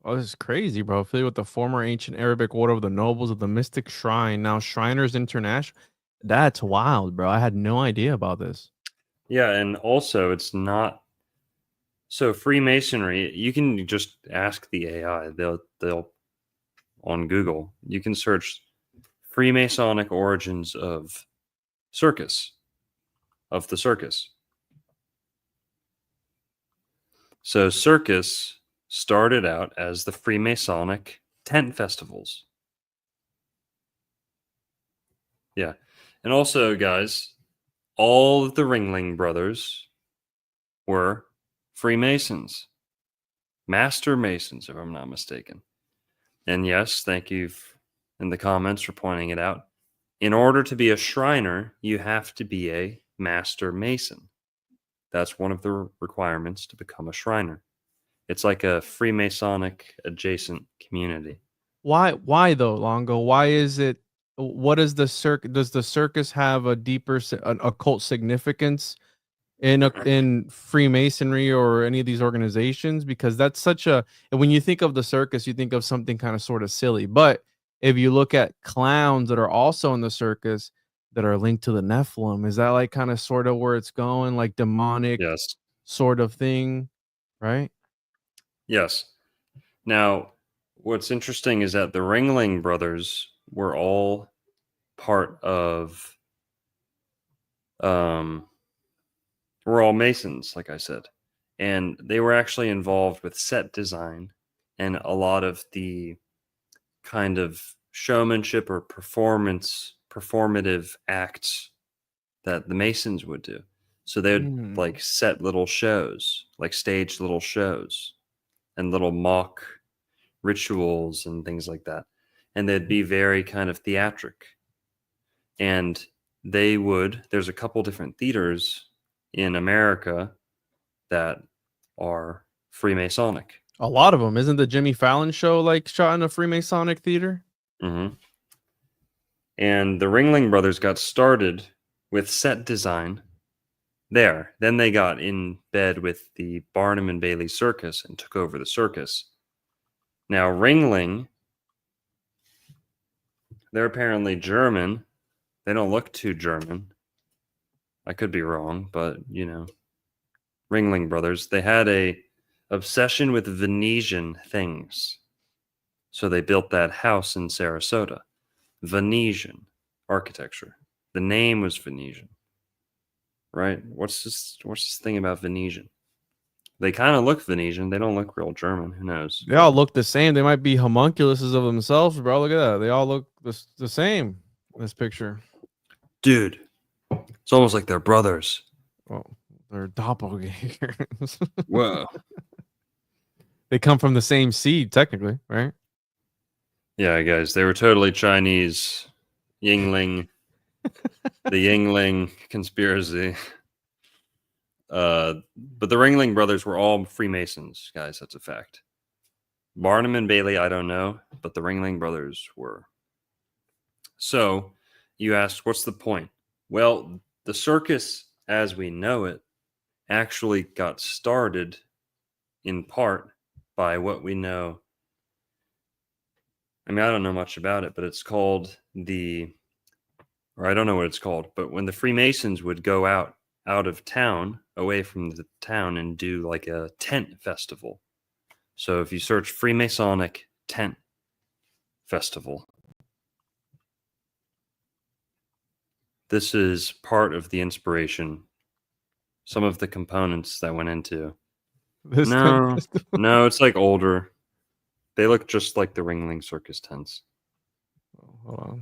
Oh, this is crazy, bro. Affiliated with the former ancient Arabic order of the nobles of the mystic shrine, now Shriners International. That's wild, bro. I had no idea about this. Yeah, and also it's not so Freemasonry. You can just ask the AI. They'll on Google. You can search Freemasonic origins of circus, of the circus. So circus started out as the Freemasonic tent festivals. Yeah. And also, guys, all of the Ringling brothers were Freemasons, Master Masons, if I'm not mistaken. And yes, thank you in the comments for pointing it out. In order to be a Shriner, you have to be a Master Mason. That's one of the requirements to become a Shriner. It's like a Freemasonic adjacent community. Why though, Longo? Why is it what is the does the circus have a deeper an occult significance in Freemasonry or any of these organizations? Because that's such a, and when you think of the circus, you think of something kind of sort of silly. But if you look at clowns that are also in the circus that are linked to the Nephilim, is that like kind of sort of where it's going, like demonic Yes. sort of thing, right? Yes. Now, what's interesting is that the Ringling brothers were all part of, we're all Masons, like I said. And they were actually involved with set design and a lot of the kind of showmanship or performative acts that the Masons would do. So they would like set little shows, like stage little shows and little mock rituals and things like that. And they'd be very kind of theatric. And there's a couple different theaters in America that are Freemasonic. A lot of them. Isn't the Jimmy Fallon show like shot in a Freemasonic theater? Mm-hmm. And the Ringling brothers got started with set design there. Then they got in bed with the Barnum and Bailey Circus and took over the circus. Now, Ringling, they're apparently German. They don't look too German. I could be wrong, but, Ringling brothers, they had a obsession with Venetian things. So they built that house in Sarasota. Venetian architecture. The name was Venetian. Right? What's this thing about Venetian? They kind of look Venetian. They don't look real German. Who knows? They all look the same. They might be homunculuses of themselves, bro. Look at that. They all look the same in this picture. Dude, it's almost like they're brothers. Well, they're doppelgangers. Whoa. They come from the same seed, technically, right? Yeah, guys, they were totally Chinese. Yingling. The Yingling conspiracy. But the Ringling brothers were all Freemasons, guys. That's a fact. Barnum and Bailey, I don't know, but the Ringling brothers were. So you asked, what's the point? Well, the circus as we know it actually got started in part by what we know. I mean, I don't know much about it, but it's called I don't know what it's called, but when the Freemasons would go out of town, away from the town, and do like a tent festival. So if you search Freemasonic tent festival, this is part of the inspiration some of the components that went into. This No, tent. no, it's like older. They look just like the Ringling Circus tents. Hold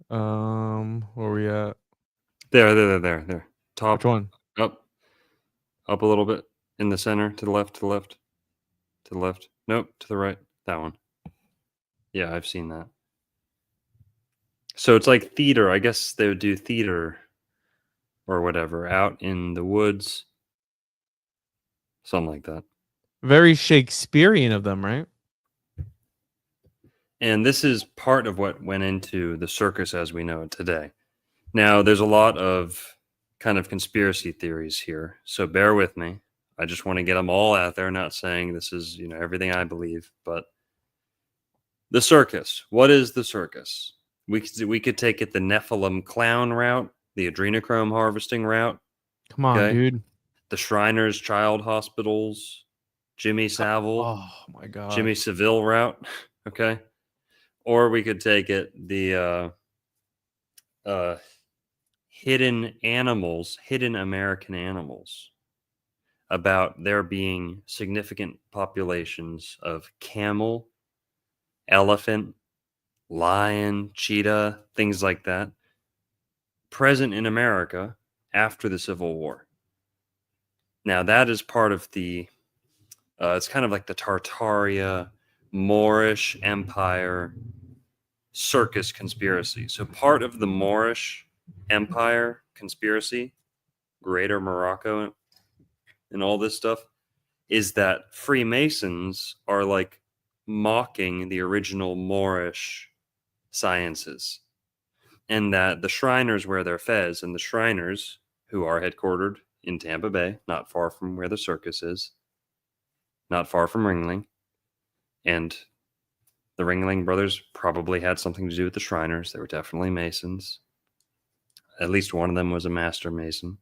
on. Where we at? There. Top. Which one? Up a little bit in the center, to the left. Nope, to the right. That one. Yeah, I've seen that. So it's like theater. I guess they would do theater or whatever out in the woods. Something like that. Very Shakespearean of them, right? And this is part of what went into the circus as we know it today. Now, there's a lot of kind of conspiracy theories here, so bear with me. I just want to get them all out there, not saying this is, everything I believe, but the circus. What is the circus? We could take it the Nephilim clown route, the adrenochrome harvesting route. Come on, dude. The Shriners Child Hospitals, Jimmy Savile, Oh my God, Jimmy Seville route. Okay. Or we could take it the hidden American animals, about there being significant populations of camel, elephant, lion, cheetah, things like that, present in America after the Civil War. Now, that is part of the, it's kind of like the Tartaria Moorish Empire circus conspiracy. So part of the Moorish Empire conspiracy, Greater Morocco, and all this stuff, is that Freemasons are like mocking the original Moorish sciences, and that the Shriners wear their fez, and the Shriners, who are headquartered in Tampa Bay, not far from where the circus is, not far from Ringling, and the Ringling brothers probably had something to do with the Shriners. They were definitely Masons. At least one of them was a master Mason.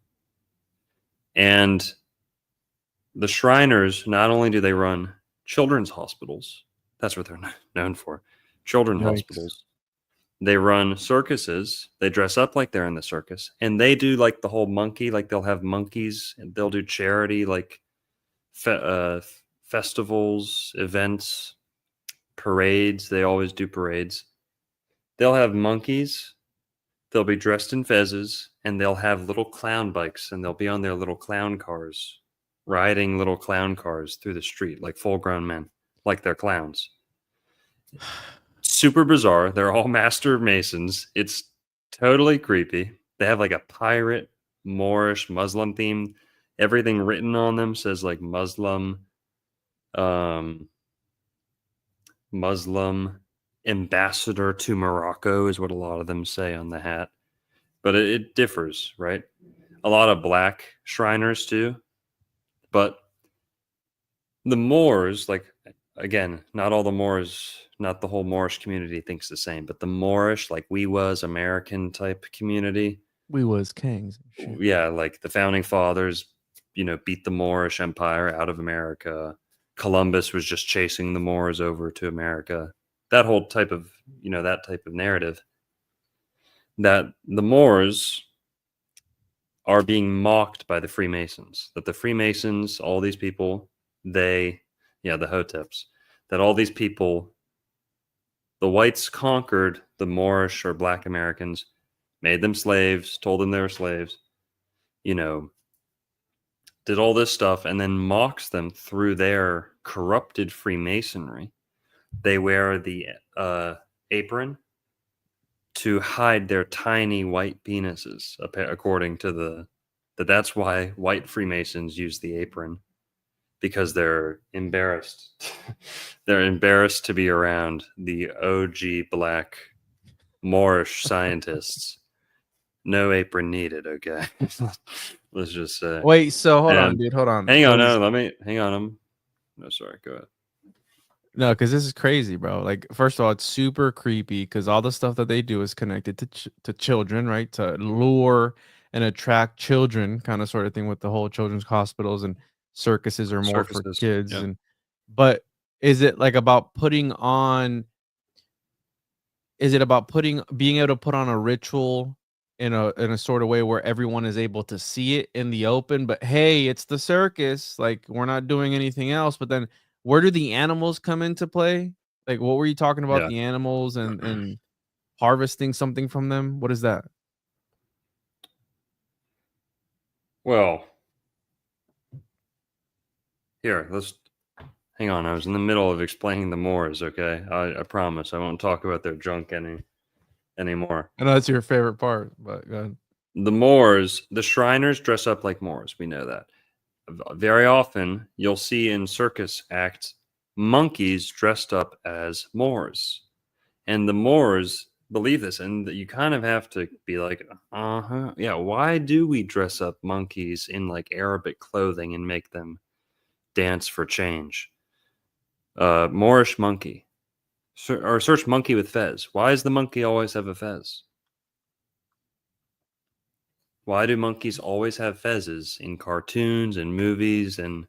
And the Shriners, not only do they run children's hospitals, that's what they're known for, children's hospitals. They run circuses. They dress up like they're in the circus. And they do like the whole monkey, like they'll have monkeys, and they'll do charity, like festivals, events, parades. They always do parades. They'll have monkeys. They'll be dressed in fezzes, and they'll have little clown bikes, and they'll be on their little clown cars, riding little clown cars through the street like full-grown men, like they're clowns. Super bizarre. They're all master Masons. It's totally creepy. They have like a pirate, Moorish, Muslim theme. Everything written on them says like Muslim ambassador to Morocco is what a lot of them say on the hat. But it differs, right? A lot of black Shriners too. But the Moors, like, again, not all the Moors, not the whole Moorish community thinks the same, but the Moorish, like we was American type community. We was kings. Yeah, like the founding fathers, beat the Moorish Empire out of America. Columbus was just chasing the Moors over to America. That whole type of, that type of narrative. That the Moors are being mocked by the Freemasons. That the Freemasons, all these people, the Hoteps, that all these people, the whites conquered the Moorish or black Americans, made them slaves, told them they were slaves, did all this stuff, and then mocks them through their corrupted Freemasonry. They wear the apron to hide their tiny white penises, according to that's why white Freemasons use the apron, because they're embarrassed. They're embarrassed to be around the OG black Moorish scientists. No apron needed, okay? Let's just say. Wait, so hold on, dude. Hold on. Hang on. No, sorry. Go ahead. No, because this is crazy, bro. Like, first of all, it's super creepy because all the stuff that they do is connected to children, right? To lure and attract children, kind of sort of thing with the whole children's hospitals and circuses are more for kids. Yeah. But is it like about being able to put on a ritual in a sort of way where everyone is able to see it in the open. But hey, it's the circus. Like, we're not doing anything else. But then where do the animals come into play? Like, what were you talking about? Yeah. The animals and harvesting something from them? What is that? Well, here, let's hang on. I was in the middle of explaining the Moors. Okay, I promise I won't talk about their junk anymore. I know that's your favorite part, but go ahead. The Moors, the Shriners dress up like Moors. We know that. Very often, you'll see in circus acts monkeys dressed up as Moors, and the Moors believe this, and you kind of have to be like, yeah. Why do we dress up monkeys in like Arabic clothing and make them dance for change? Moorish monkey, or search monkey with fez. Why does the monkey always have a fez? Why do monkeys always have fezzes in cartoons and movies and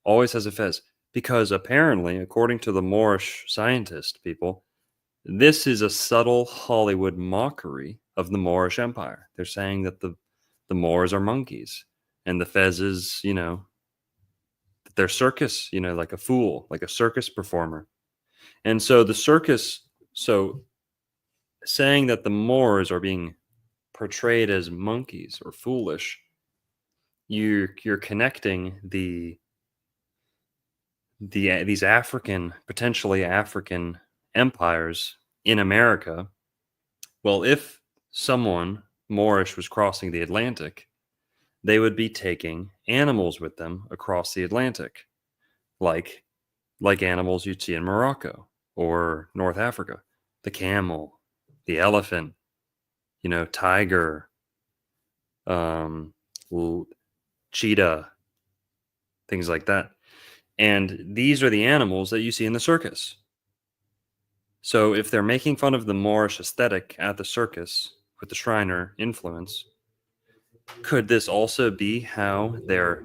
always has a fez? Because apparently, according to the Moorish scientist people, this is a subtle Hollywood mockery of the Moorish Empire. They're saying that the Moors are monkeys and the fezzes, they're circus, like a fool, like a circus performer. And so the circus, saying that the Moors are being portrayed as monkeys or foolish, you're connecting these potentially African empires in America. Well, if someone Moorish was crossing the Atlantic, they would be taking animals with them across the Atlantic, like animals you'd see in Morocco or North Africa, the camel, the elephant, tiger, cheetah, things like that. And these are the animals that you see in the circus. So if they're making fun of the Moorish aesthetic at the circus with the Shriner influence, could this also be how they're,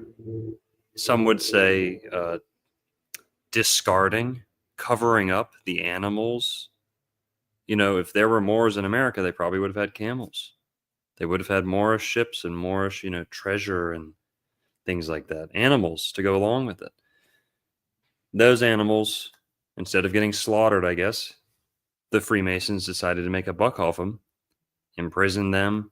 some would say, discarding, covering up the animals? If there were Moors in America, they probably would have had camels. They would have had Moorish ships and Moorish, treasure and things like that. Animals to go along with it. Those animals, instead of getting slaughtered, I guess, the Freemasons decided to make a buck off them, imprison them,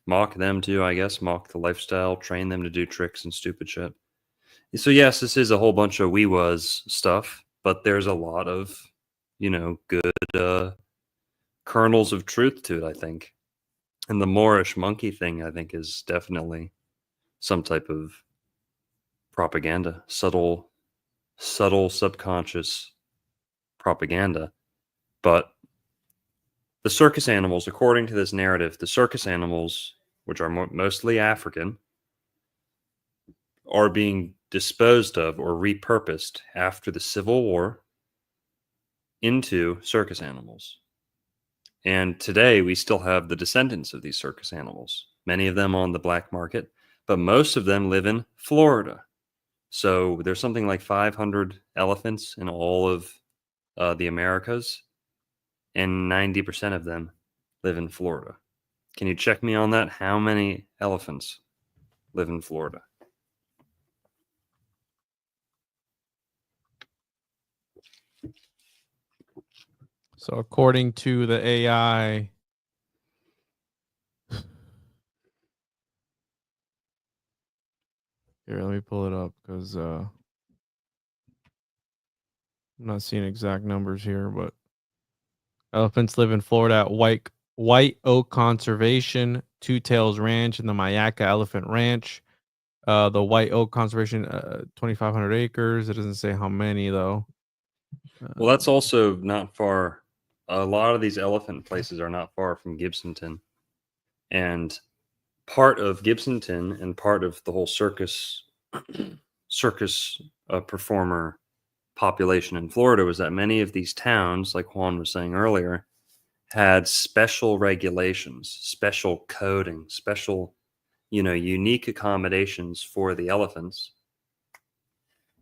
mock them too, I guess, mock the lifestyle, train them to do tricks and stupid shit. So yes, this is a whole bunch of wee was stuff, but there's a lot of, good kernels of truth to it, I think. And the Moorish monkey thing, I think, is definitely some type of propaganda, subtle subconscious propaganda. But the circus animals, according to this narrative, the circus animals, which are mostly African, are being disposed of or repurposed after the Civil War into circus animals. And today we still have the descendants of these circus animals, many of them on the black market, but most of them live in Florida. So there's something like 500 elephants in all of the Americas, and 90% of them live in Florida. Can you check me on that? How many elephants live in Florida? So according to the AI, here, let me pull it up because I'm not seeing exact numbers here, but elephants live in Florida at White Oak Conservation, Two Tails Ranch, and the Mayaca Elephant Ranch. The White Oak Conservation, 2,500 acres. It doesn't say how many though. Well, that's also not far. A lot of these elephant places are not far from Gibsonton. And part of Gibsonton and part of the whole circus performer population in Florida was that many of these towns, like Juan was saying earlier, had special regulations, special coding, special, unique accommodations for the elephants.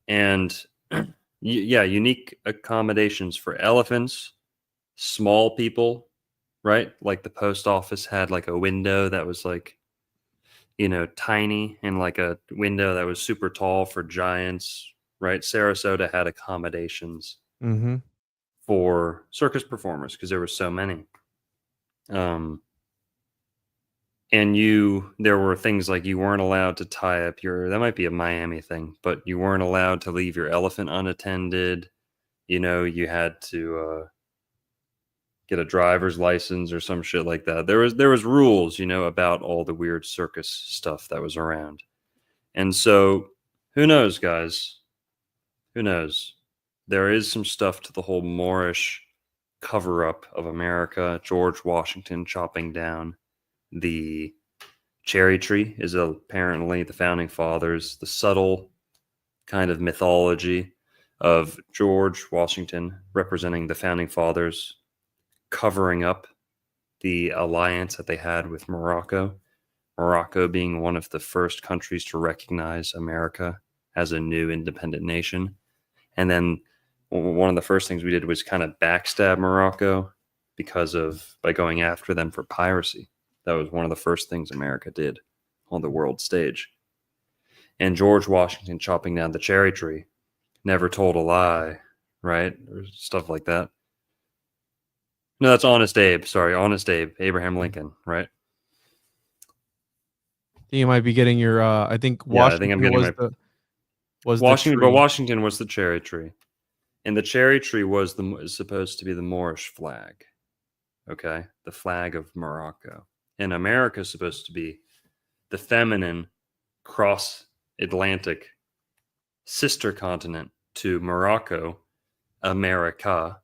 And unique accommodations for elephants, small people, right? Like the post office had like a window that was like, tiny, and like a window that was super tall for giants, right? Sarasota had accommodations Mm-hmm. for circus performers because there were so many. And there were things like you weren't allowed to tie up that might be a Miami thing, but you weren't allowed to leave your elephant unattended. You had to get a driver's license or some shit like that. There was rules, about all the weird circus stuff that was around. And so, who knows, guys? Who knows? There is some stuff to the whole Moorish cover up of America. George Washington chopping down the cherry tree is apparently the founding fathers. The subtle kind of mythology of George Washington representing the founding fathers, covering up the alliance that they had with Morocco. Morocco being one of the first countries to recognize America as a new independent nation. And then one of the first things we did was kind of backstab Morocco by going after them for piracy. That was one of the first things America did on the world stage. And George Washington chopping down the cherry tree, never told a lie, right? Or stuff like that. No, that's Honest Abe. Sorry, Honest Abe, Abraham Lincoln, right? You might be getting your. I think Yeah, I think I'm Washington getting was Washington, the but tree. Washington was the cherry tree, and the cherry tree is supposed to be the Moorish flag. Okay, the flag of Morocco, and America is supposed to be the feminine cross-Atlantic sister continent to Morocco, America,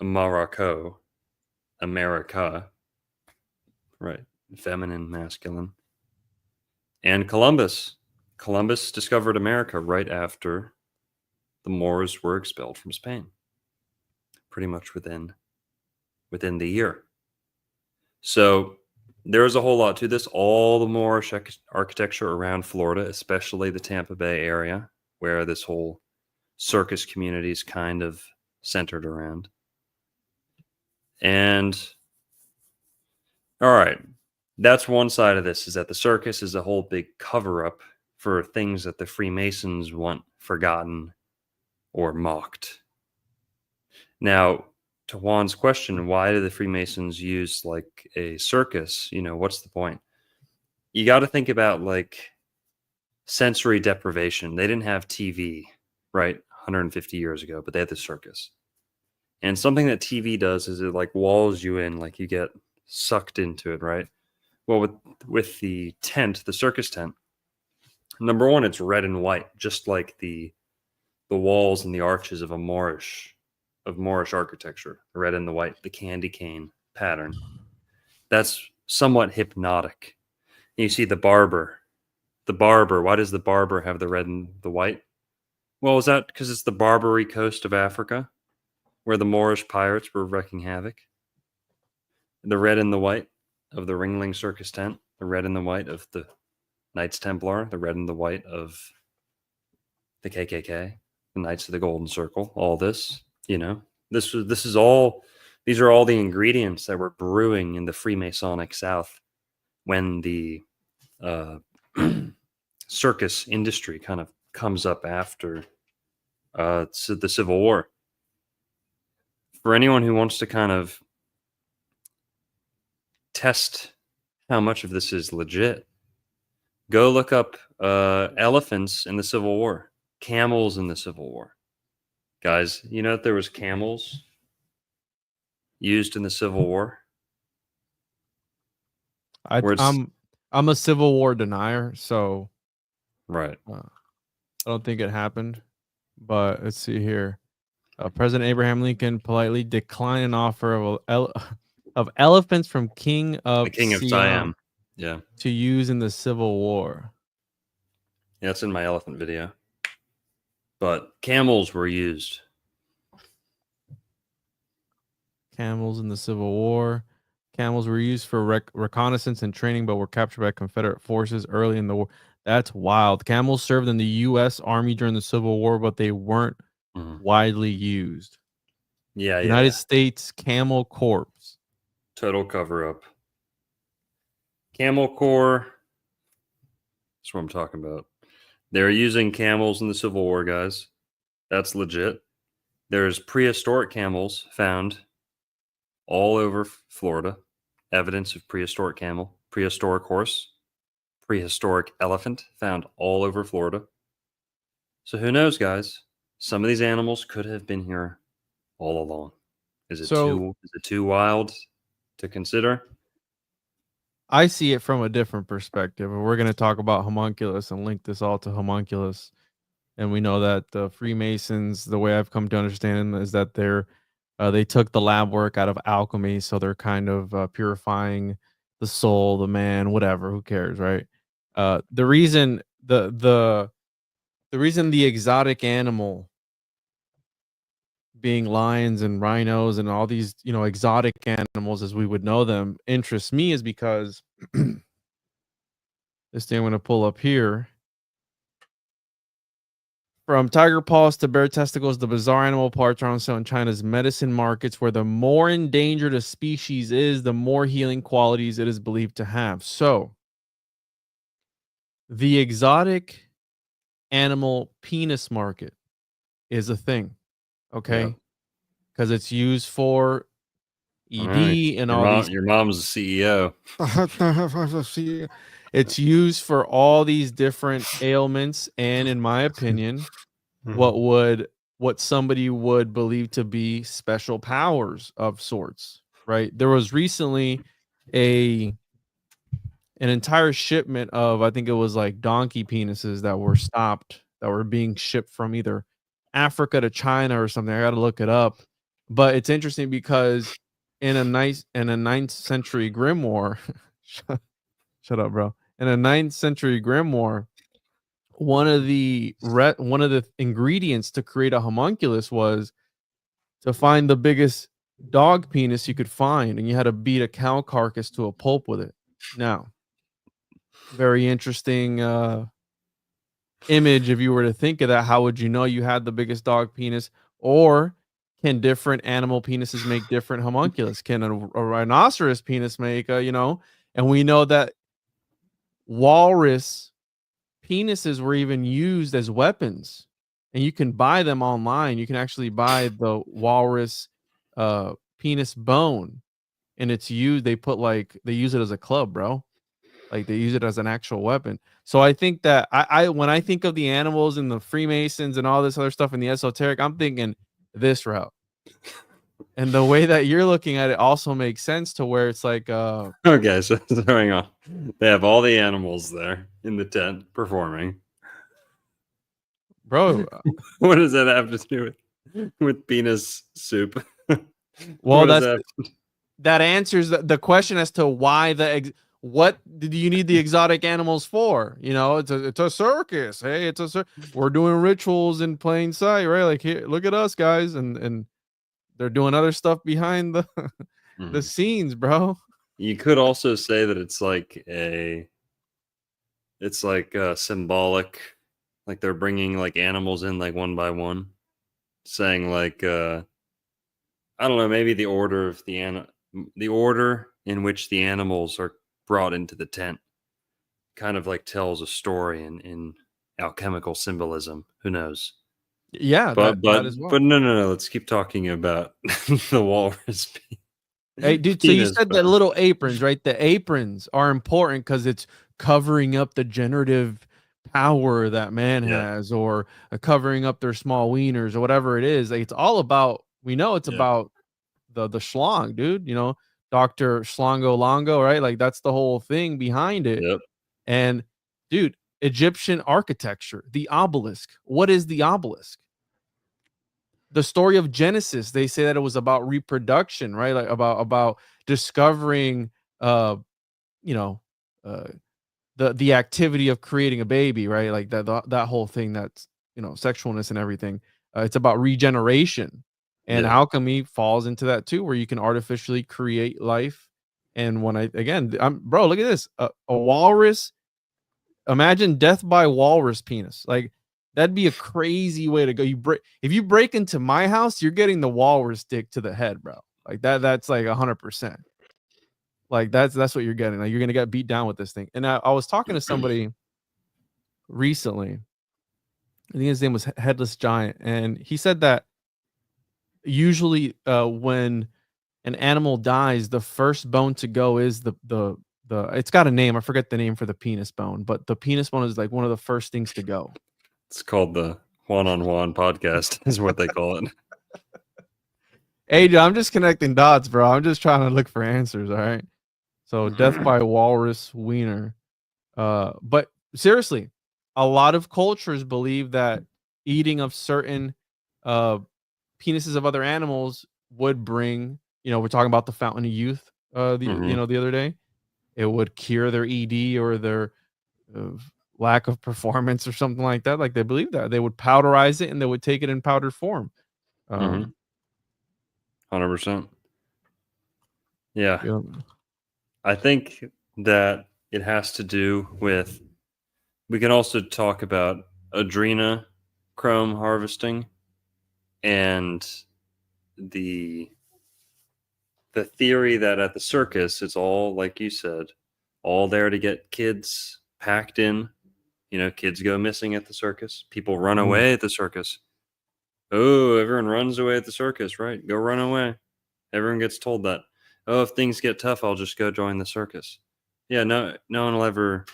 Morocco, America, right? Feminine, masculine. And Columbus. Columbus discovered America right after the Moors were expelled from Spain. Pretty much within the year. So there's a whole lot to this. All the Moorish architecture around Florida, especially the Tampa Bay area, where this whole circus community is kind of centered around. And all right, that's one side of this, is that the circus is a whole big cover-up for things that the Freemasons want forgotten or mocked. Now, to Juan's question, why do the Freemasons use like a circus? What's the point? You got to think about like sensory deprivation. They didn't have TV, right? 150 years ago, but they had the circus. And something that TV does is it like walls you in, like you get sucked into it, right? Well, with the tent, the circus tent, number one, it's red and white, just like the walls and the arches of Moorish architecture, the red and the white, the candy cane pattern. That's somewhat hypnotic. And you see the barber. Why does the barber have the red and the white? Well, is that because it's the Barbary coast of Africa, where the Moorish pirates were wreaking havoc? The red and the white of the Ringling Circus tent, the red and the white of the Knights Templar, the red and the white of the KKK, the Knights of the Golden Circle, all this, these are all the ingredients that were brewing in the Freemasonic South when the circus industry kind of comes up after the Civil War. For anyone who wants to kind of test how much of this is legit, go look up elephants in the Civil War, camels in the Civil War. Guys, you know that there was camels used in the Civil War? I'm a Civil War denier, so right. I don't think it happened. But let's see here. President Abraham Lincoln politely declined an offer of elephants from the King of Siam, yeah, to use in the Civil War. Yeah, it's in my elephant video. But camels were used. Camels in the Civil War. Camels were used for reconnaissance and training, but were captured by Confederate forces early in the war. That's wild. Camels served in the U.S. Army during the Civil War, but they weren't widely used. Yeah, United States Camel Corps. Total cover up. Camel core. That's what I'm talking about. They're using camels in the Civil War, guys. That's legit. There's prehistoric camels found all over Florida. Evidence of prehistoric camel, prehistoric horse, prehistoric elephant found all over Florida. So who knows, guys? Some of these animals could have been here all along. Is it too wild to consider? I see it from a different perspective. And we're going to talk about homunculus and link this all to homunculus. And we know that the Freemasons, the way I've come to understand them, is that they took the lab work out of alchemy, so they're kind of purifying the soul, the man, whatever. Who cares, right? The reason the reason the exotic animal, being lions and rhinos and all these, exotic animals as we would know them, interests me is because this thing I'm going to pull up here. From tiger paws to bear testicles, the bizarre animal parts are on sale in China's medicine markets, where the more endangered a species is, the more healing qualities it is believed to have. So, the exotic animal penis market is a thing, okay? Because it's used for ED and all these. Your mom's the CEO. It's used for all these different ailments, and in my opinion, what somebody would believe to be special powers of sorts, right? There was recently an entire shipment of, I think it was like donkey penises that were stopped, that were being shipped from either Africa to China or something. I got to look it up, but it's interesting because in a 9th century grimoire, shut up, bro. In a 9th century grimoire, one of the ingredients to create a homunculus was to find the biggest dog penis you could find, and you had to beat a cow carcass to a pulp with it. Now, very interesting image. If you were to think of that, how would you know you had the biggest dog penis? Or can different animal penises make different homunculus? Can a rhinoceros penis make and we know that walrus penises were even used as weapons, and you can buy them online. You can actually buy the walrus penis bone, and it's used. They use it as a club, bro. Like, they use it as an actual weapon. So I think that I when I think of the animals and the Freemasons and all this other stuff in the esoteric, I'm thinking this route. And the way that you're looking at it also makes sense, to where it's like okay, so hang on. They have all the animals there in the tent performing. Bro, what does that have to do with penis soup? Well, that answers the question as to why what do you need the exotic animals for? It's a circus. Hey, we're doing rituals in plain sight, right? Like, here, look at us, guys, and they're doing other stuff behind the scenes, bro. You could also say that it's like symbolic, like they're bringing like animals in like one by one, saying like I don't know, maybe the order in which the animals are brought into the tent kind of like tells a story in alchemical symbolism. Who knows? Yeah, but as well. But no. Let's keep talking about the walrus. Hey, dude. So you said the little aprons, right? The aprons are important because it's covering up the generative power that man has, or covering up their small wieners, or whatever it is. Like, it's all about. We know it's about the schlong, dude. Dr. Schlongo Longo, right? Like, that's the whole thing behind it. Yep. And dude, Egyptian architecture, the obelisk. What is the obelisk? The story of Genesis, they say that it was about reproduction, right? Like, about discovering the activity of creating a baby, right? Like that whole thing, that's sexualness and everything. It's about regeneration. And alchemy falls into that too, where you can artificially create life. And bro, look at this. A walrus. Imagine death by walrus penis. Like, that'd be a crazy way to go. If you break into my house, you're getting the walrus dick to the head, bro. Like that's like 100%. Like that's what you're getting. Like you're gonna get beat down with this thing. And I was talking to somebody recently. I think his name was Headless Giant, and he said that usually when an animal dies, the first bone to go is the it's got a name. I forget the name for the penis bone, but the penis bone is like one of the first things to go. It's called the Juan on Juan podcast, is what they call it. Hey, dude, I'm just connecting dots, bro. I'm just trying to look for answers. All right. So death by walrus wiener. But seriously, a lot of cultures believe that eating of certain penises of other animals would bring, we're talking about the fountain of youth, the other day. It would cure their ED or their uh, lack of performance or something like that. Like they believe that they would powderize it and they would take it in powdered form. 100%. Yeah. Yeah. I think that it has to do with, we can also talk about adrenochrome harvesting and the theory that at the circus, it's all, like you said, all there to get kids packed in. Kids go missing at the circus. People run away at the circus. Oh, everyone runs away at the circus, right? Go run away. Everyone gets told that. Oh, if things get tough, I'll just go join the circus. Yeah, no one will ever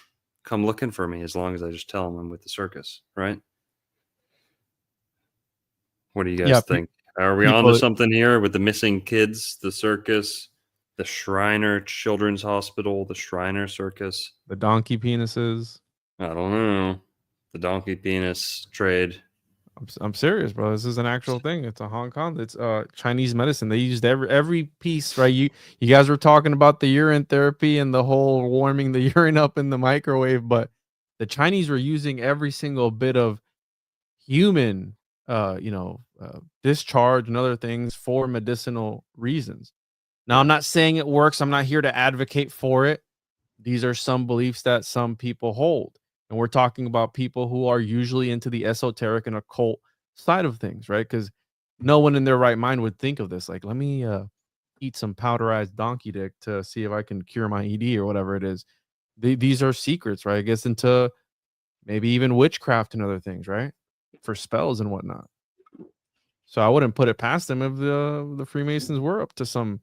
come looking for me as long as I just tell them I'm with the circus, right? What do you guys think? Are we on to something here with the missing kids, the circus, the Shriner Children's Hospital, the Shriner Circus? The donkey penises. I don't know. The donkey penis trade. I'm serious, bro. This is an actual thing. It's a Hong Kong. It's Chinese medicine. They used every piece, right? You guys were talking about the urine therapy and the whole warming the urine up in the microwave, but the Chinese were using every single bit of human discharge and other things for medicinal reasons. Now, I'm not saying it works. I'm not here to advocate for it. These are some beliefs that some people hold. And we're talking about people who are usually into the esoteric and occult side of things, right? Because no one in their right mind would think of this. Like, let me eat some powderized donkey dick to see if I can cure my ED or whatever it is. These are secrets, right? It gets into maybe even witchcraft and other things, right? For spells and whatnot. So I wouldn't put it past them if the Freemasons were up to some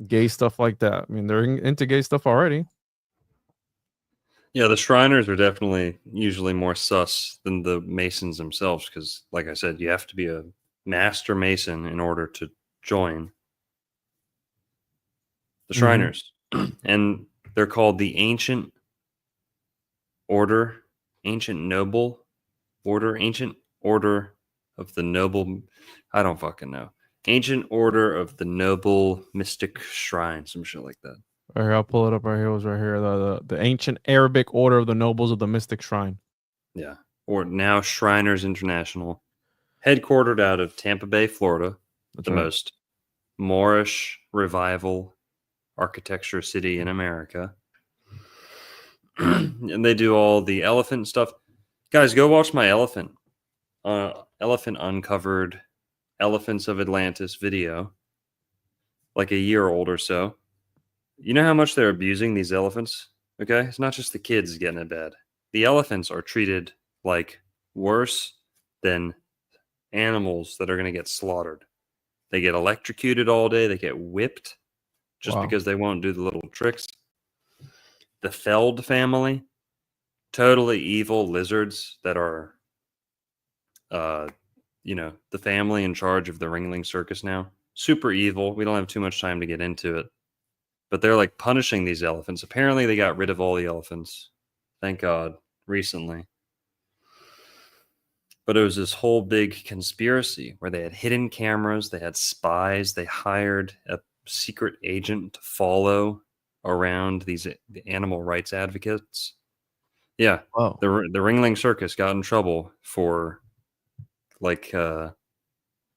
gay stuff like that. I mean, they're into gay stuff already. Yeah, the Shriners are definitely usually more sus than the Masons themselves because, like I said, you have to be a master Mason in order to join the Shriners. And they're called the Ancient Order, Ancient Noble Order, Ancient Order of the Noble. I don't fucking know. Ancient Order of the Noble Mystic Shrine, some shit like that. Right here, I'll pull it up right here. It was right here. The Ancient Arabic Order of the Nobles of the Mystic Shrine. Yeah. Or now Shriners International, headquartered out of Tampa Bay, Florida. That's the most Moorish revival architecture city in America. And they do all the elephant stuff. Guys, go watch my elephant uncovered Elephants of Atlantis video, like a year old or so. You know how much they're abusing these elephants? Okay, it's not just the kids getting it bad. The elephants are treated like worse than animals that are going to get slaughtered. They get electrocuted all day. They get whipped just because they won't do the little tricks. The Feld family, totally evil lizards that are, the family in charge of the Ringling Circus now. Super evil. We don't have too much time to get into it. But they're like punishing these elephants. Apparently they got rid of all the elephants. Thank God. Recently. But it was this whole big conspiracy where they had hidden cameras. They had spies. They hired a secret agent to follow around the animal rights advocates. Yeah. Wow. The Ringling Circus got in trouble for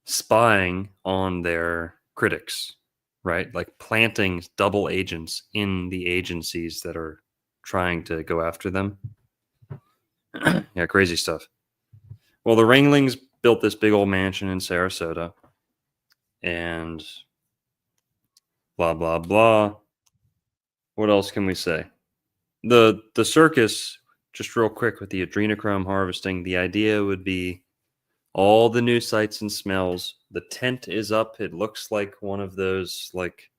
spying on their critics. Right? Like planting double agents in the agencies that are trying to go after them. Yeah, crazy stuff. Well, the Ringlings built this big old mansion in Sarasota. And blah, blah, blah. what else can we say? The circus, just real quick with the adrenochrome harvesting, the idea would be all the new sights and smells. The tent is up. It looks like one of those, like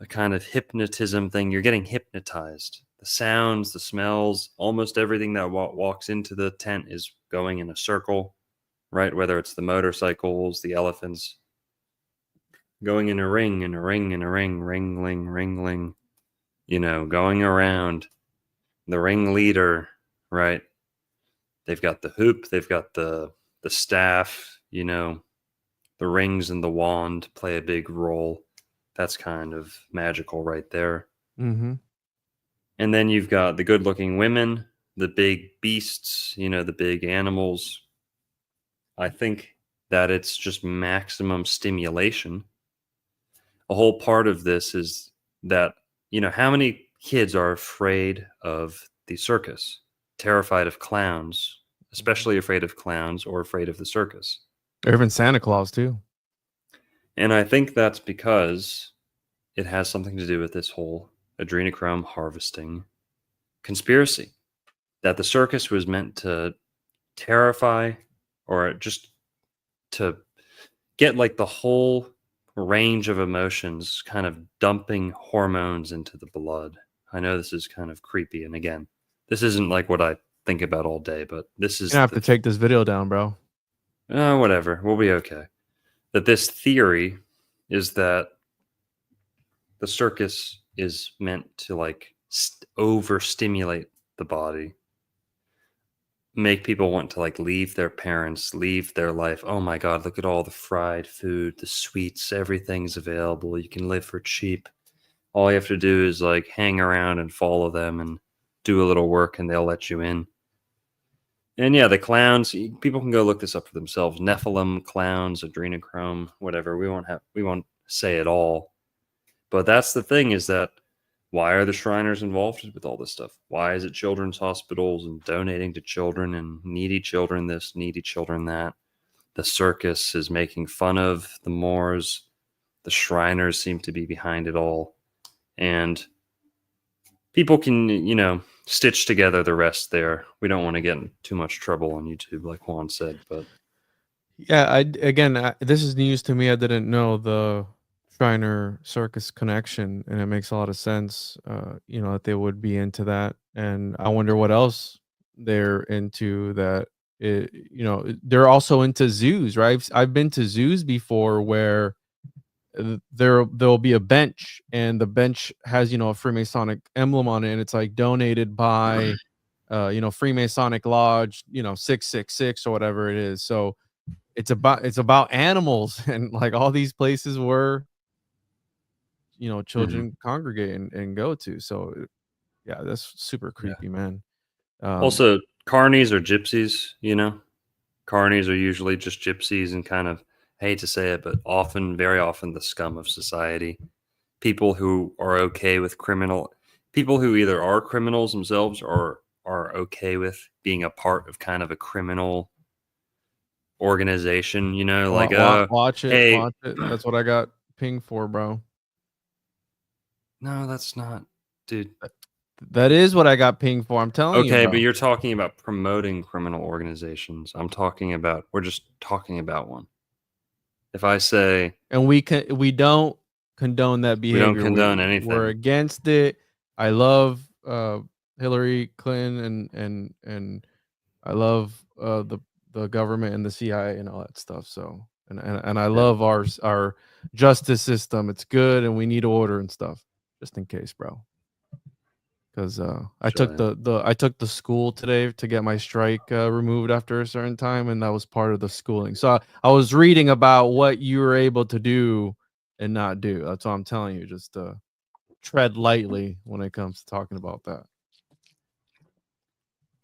a kind of hypnotism thing. You're getting hypnotized. The sounds, the smells, almost everything that walks into the tent is going in a circle, right? Whether it's the motorcycles, the elephants, going in a ring, in a ring, in a ring, ringling, ringling, going around. The ringleader, right? They've got the hoop, they've got the staff, the rings and the wand play a big role. That's kind of magical right there. Mm-hmm. And then you've got the good-looking women, the big beasts, the big animals. I think that it's just maximum stimulation. A whole part of this is that, how many kids are afraid of the circus, terrified of clowns, especially afraid of clowns or afraid of the circus? Or even Santa Claus too. And I think that's because it has something to do with this whole adrenochrome harvesting conspiracy, that the circus was meant to terrify or just to get like the whole range of emotions kind of dumping hormones into the blood. I know this is kind of creepy, and again, this isn't like what I think about all day, but this is You're gonna have to take this video down, bro. Whatever, we'll be okay. That this theory is that the circus is meant to like overstimulate the body, make people want to like leave their parents, leave their life. Oh my God, look at all the fried food, the sweets, everything's available. You can live for cheap. All you have to do is like hang around and follow them and do a little work and they'll let you in. And yeah, the clowns, people can go look this up for themselves. Nephilim, clowns, adrenochrome, whatever. We won't say it all. But that's the thing, is that why are the Shriners involved with all this stuff? Why is it children's hospitals and donating to children and needy children this, needy children that? The circus is making fun of the Moors. The Shriners seem to be behind it all. And people can, stitch together the rest there. We don't want to get in too much trouble on YouTube, like Juan said. But yeah, this is news to me. I didn't know the Shriner Circus connection, and it makes a lot of sense. That they would be into that, and I wonder what else they're into. That they're also into zoos, right? I've been to zoos before where there'll be a bench, and the bench has a Freemasonic emblem on it, and it's like donated by Freemasonic Lodge 666 or whatever it is. So it's about animals, and like all these places where children congregate and go to. So yeah, that's super creepy, man. Also, carnies or gypsies, carnies are usually just gypsies and kind of, I hate to say it, but very often the scum of society. People who are okay with people who either are criminals themselves or are okay with being a part of kind of a criminal organization, like, watch it, hey, watch it. That's what I got pinged for, bro. No, that's not, dude. That is what I got pinged for. I'm telling you. Okay, but you're talking about promoting criminal organizations. We're just talking about one. If I say, and we don't condone that behavior. We don't condone anything. We're against it. I love Hillary Clinton and I love the government and the CIA and all that stuff. So and I love our justice system. It's good, and we need order and stuff. Just in case, bro. Because I took the school today to get my strike removed after a certain time, and that was part of the schooling. So I was reading about what you were able to do and not do. That's what I'm telling you. Just tread lightly when it comes to talking about that.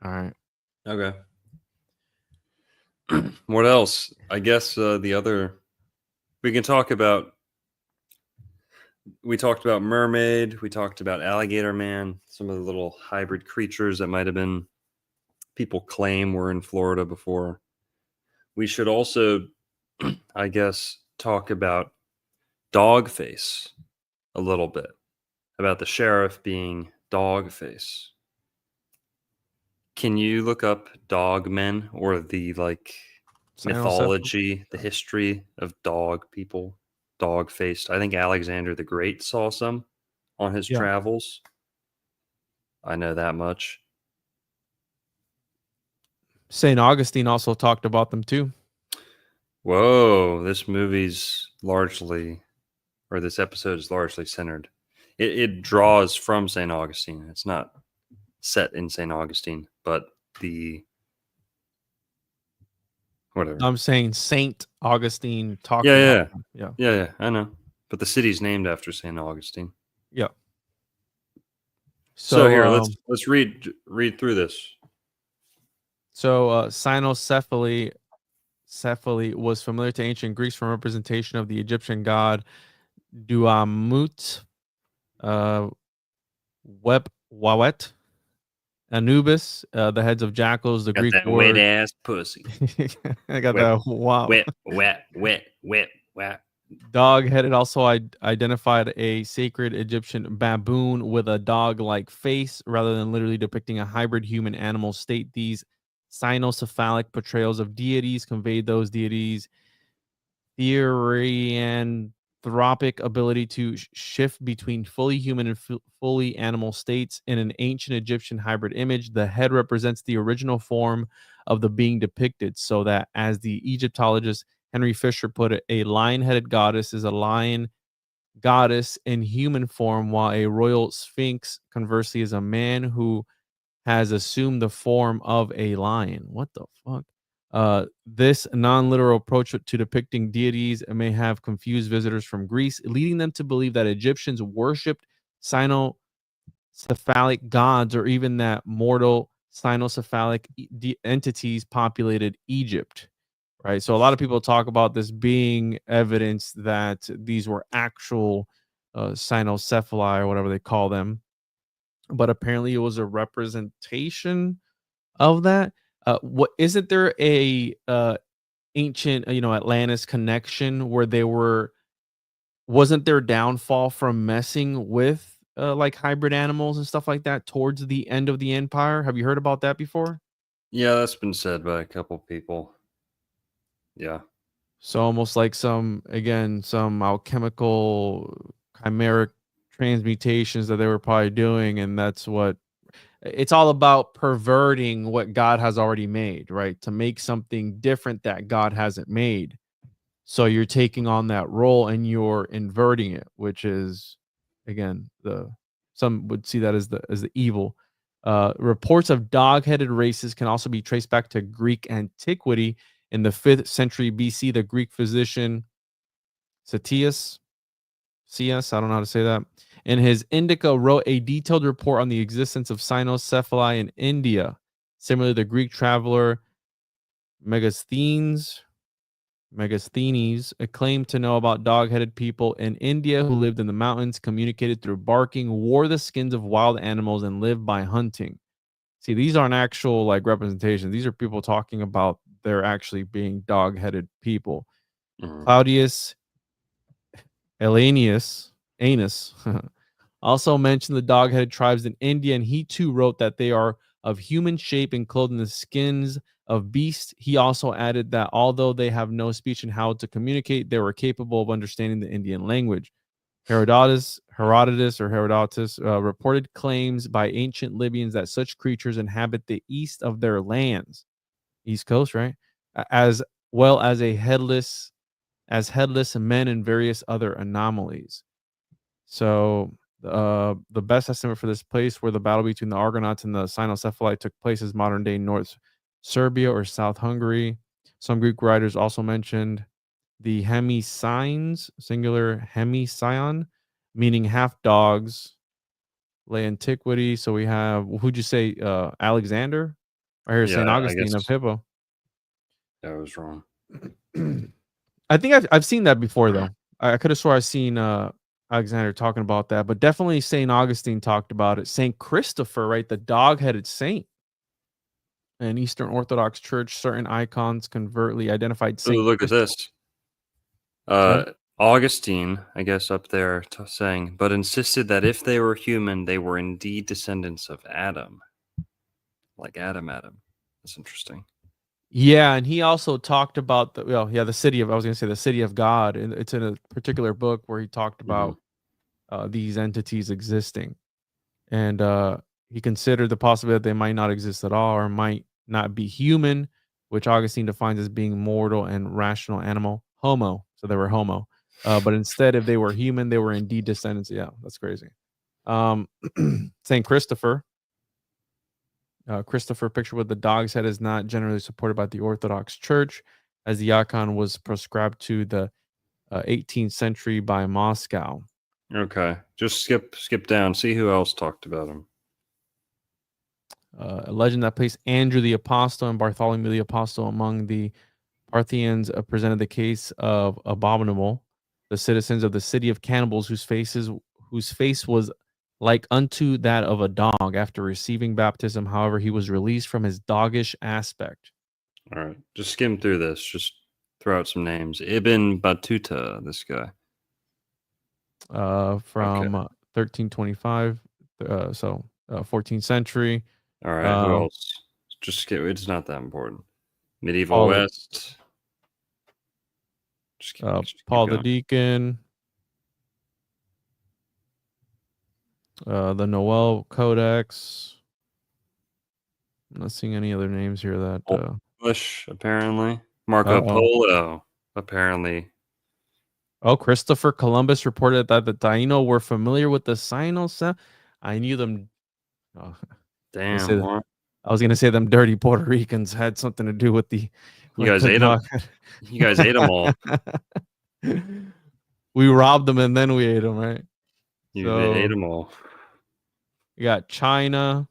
All right. Okay. What else? I guess we can talk about. We talked about mermaid. We talked about alligator man. Some of the little hybrid creatures that might have been people claim were in Florida before. We should also, I guess, talk about Dogface a little bit. about the sheriff being Dogface. Can you look up dog men or the mythology, the history of dog people, dog faced? I think Alexander the Great saw some on his travels. I know that much. St. Augustine also talked about them too. Whoa, this movie's largely, or this episode is largely centered. It draws from St. Augustine. It's not set in St. Augustine, but the whatever. I'm saying Saint Augustine talked about them. Yeah, I know. But the city's named after St. Augustine. Yeah. So here, let's read through this. So cynocephaly was familiar to ancient Greeks from representation of the Egyptian god Duamut, Wawet, Anubis, the heads of jackals, the Greek that word. Wet ass pussy. I got that. Wow. Wet. Dog-headed also identified a sacred Egyptian baboon with a dog-like face rather than literally depicting a hybrid human-animal state. These cynocephalic portrayals of deities conveyed those deities' therianthropic ability to shift between fully human and fully animal states. In an ancient Egyptian hybrid image, the head represents the original form of the being depicted, so that, as the Egyptologist Henry Fisher put it, a lion-headed goddess is a lion goddess in human form, while a royal sphinx, conversely, is a man who has assumed the form of a lion. What the fuck? This non-literal approach to depicting deities may have confused visitors from Greece, leading them to believe that Egyptians worshipped cynocephalic gods, or even that mortal cynocephalic entities populated Egypt. Right. So a lot of people talk about this being evidence that these were actual cynocephali, or whatever they call them. But apparently it was a representation of that. What isn't there a ancient, Atlantis connection where wasn't their downfall from messing with like hybrid animals and stuff like that towards the end of the empire? Have you heard about that before? Yeah, that's been said by a couple people. Yeah. So almost like some alchemical chimeric transmutations that they were probably doing, and that's what it's all about, perverting what God has already made, right? To make something different that God hasn't made. So you're taking on that role and you're inverting it, which is, again, some would see that as the evil. Reports of dog-headed races can also be traced back to Greek antiquity. In the 5th century BC, the Greek physician Ctesias, I don't know how to say that, in his Indica wrote a detailed report on the existence of cynocephali in India. Similarly, the Greek traveler Megasthenes claimed to know about dog-headed people in India who lived in the mountains, communicated through barking, wore the skins of wild animals, and lived by hunting. See, these aren't actual like representations. These are people talking about they're actually being dog-headed people. Claudius Anus also mentioned the dog-headed tribes in India, and he too wrote that they are of human shape and clothed in the skins of beasts. He also added that although they have no speech and how to communicate, they were capable of understanding the Indian language. Herodotus reported claims by ancient Libyans that such creatures inhabit the east of their lands, East Coast, right? As well as headless men and various other anomalies. So the best estimate for this place where the battle between the Argonauts and the cynocephali took place is modern day North Serbia or South Hungary. Some Greek writers also mentioned the Hemicynes, singular Hemicyon, meaning half dogs, late antiquity. So we have, who'd you say, Alexander? Right here, St. Augustine of Hippo. I was wrong. I think I've seen that before, though. I could have swore I've seen Alexander talking about that, but definitely St. Augustine talked about it. St. Christopher, right? The dog-headed saint. In Eastern Orthodox Church, certain icons covertly identified St. Look at this. Augustine, I guess, up there saying, but insisted that if they were human, they were indeed descendants of Adam. Like Adam. That's interesting. Yeah, and he also talked about the city of, I was going to say the city of God, and it's in a particular book where he talked about these entities existing, and he considered the possibility that they might not exist at all or might not be human, which Augustine defines as being mortal and rational animal, homo. So they were homo, but instead, if they were human, they were indeed descendants. Yeah, that's crazy. Saint Christopher. Christopher picture with the dog's head is not generally supported by the Orthodox Church, as the icon was prescribed to the 18th century by Moscow. Okay, just skip down. See who else talked about him. A legend that placed Andrew the Apostle and Bartholomew the Apostle among the Parthians presented the case of Abominable, the citizens of the city of cannibals, whose face was like unto that of a dog. After receiving baptism, however, he was released from his doggish aspect. All right, just skim through this. Just throw out some names. Ibn Battuta, this guy. From 1325, so 14th century. All right, who else? Just skip. It's not that important. Medieval West. Paul the Deacon. The Noel Codex. I'm not seeing any other names here that English, apparently. Marco Polo, apparently. Oh, Christopher Columbus reported that the Taino were familiar with the Sino. I knew them. Oh, damn. I was gonna say them dirty Puerto Ricans had something to do with the. You guys ate them. You guys ate them all. We robbed them and then we ate them, right? You ate them all. You got China.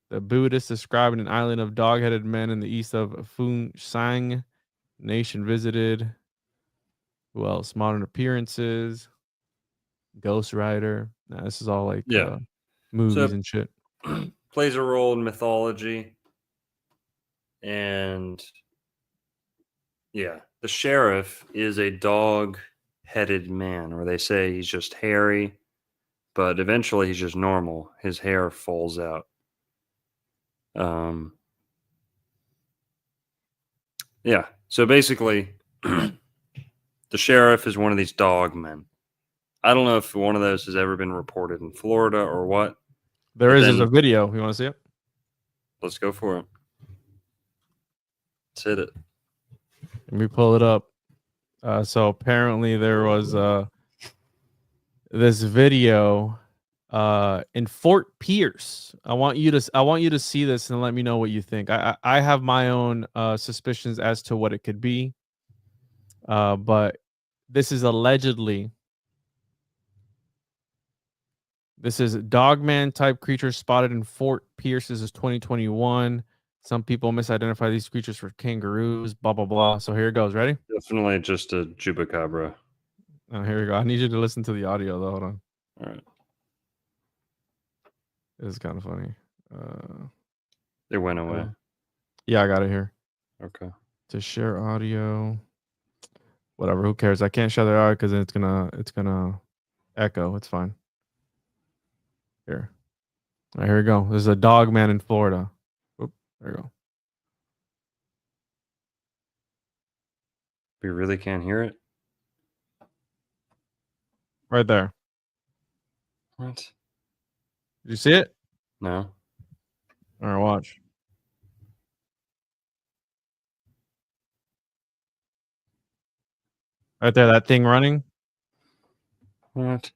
The Buddhists describing an island of dog-headed men in the east of Fung Sang. Nation visited. Who else? Modern appearances. Ghost Rider. Nah, this is all like movies and shit. Plays a role in mythology. And yeah, the sheriff is a dog-headed man, or they say he's just hairy, but eventually he's just normal. His hair falls out. Yeah, so basically, the sheriff is one of these dog men. I don't know if one of those has ever been reported in Florida or what. There's a video. You want to see it? Let's go for it. Let's hit it. Let me pull it up. So apparently there was this video in Fort Pierce. I want you to see this and let me know what you think. I have my own suspicions as to what it could be. But this is allegedly. This is dogman type creature spotted in Fort Pierce. This is 2021. Some people misidentify these creatures for kangaroos, blah, blah, blah. So here it goes. Ready? Definitely just a chupacabra. Oh, here we go. I need you to listen to the audio, though. Hold on. All right. This is kind of funny. It went away. Yeah, I got it here. Okay. To share audio. Whatever. Who cares? I can't share the audio because it's gonna echo. It's fine. Here. All right, here we go. This is a dog man in Florida. Oop, there we go. We really can't hear it? Right there. What? Did you see it? No. All right, watch. Right there, that thing running. What?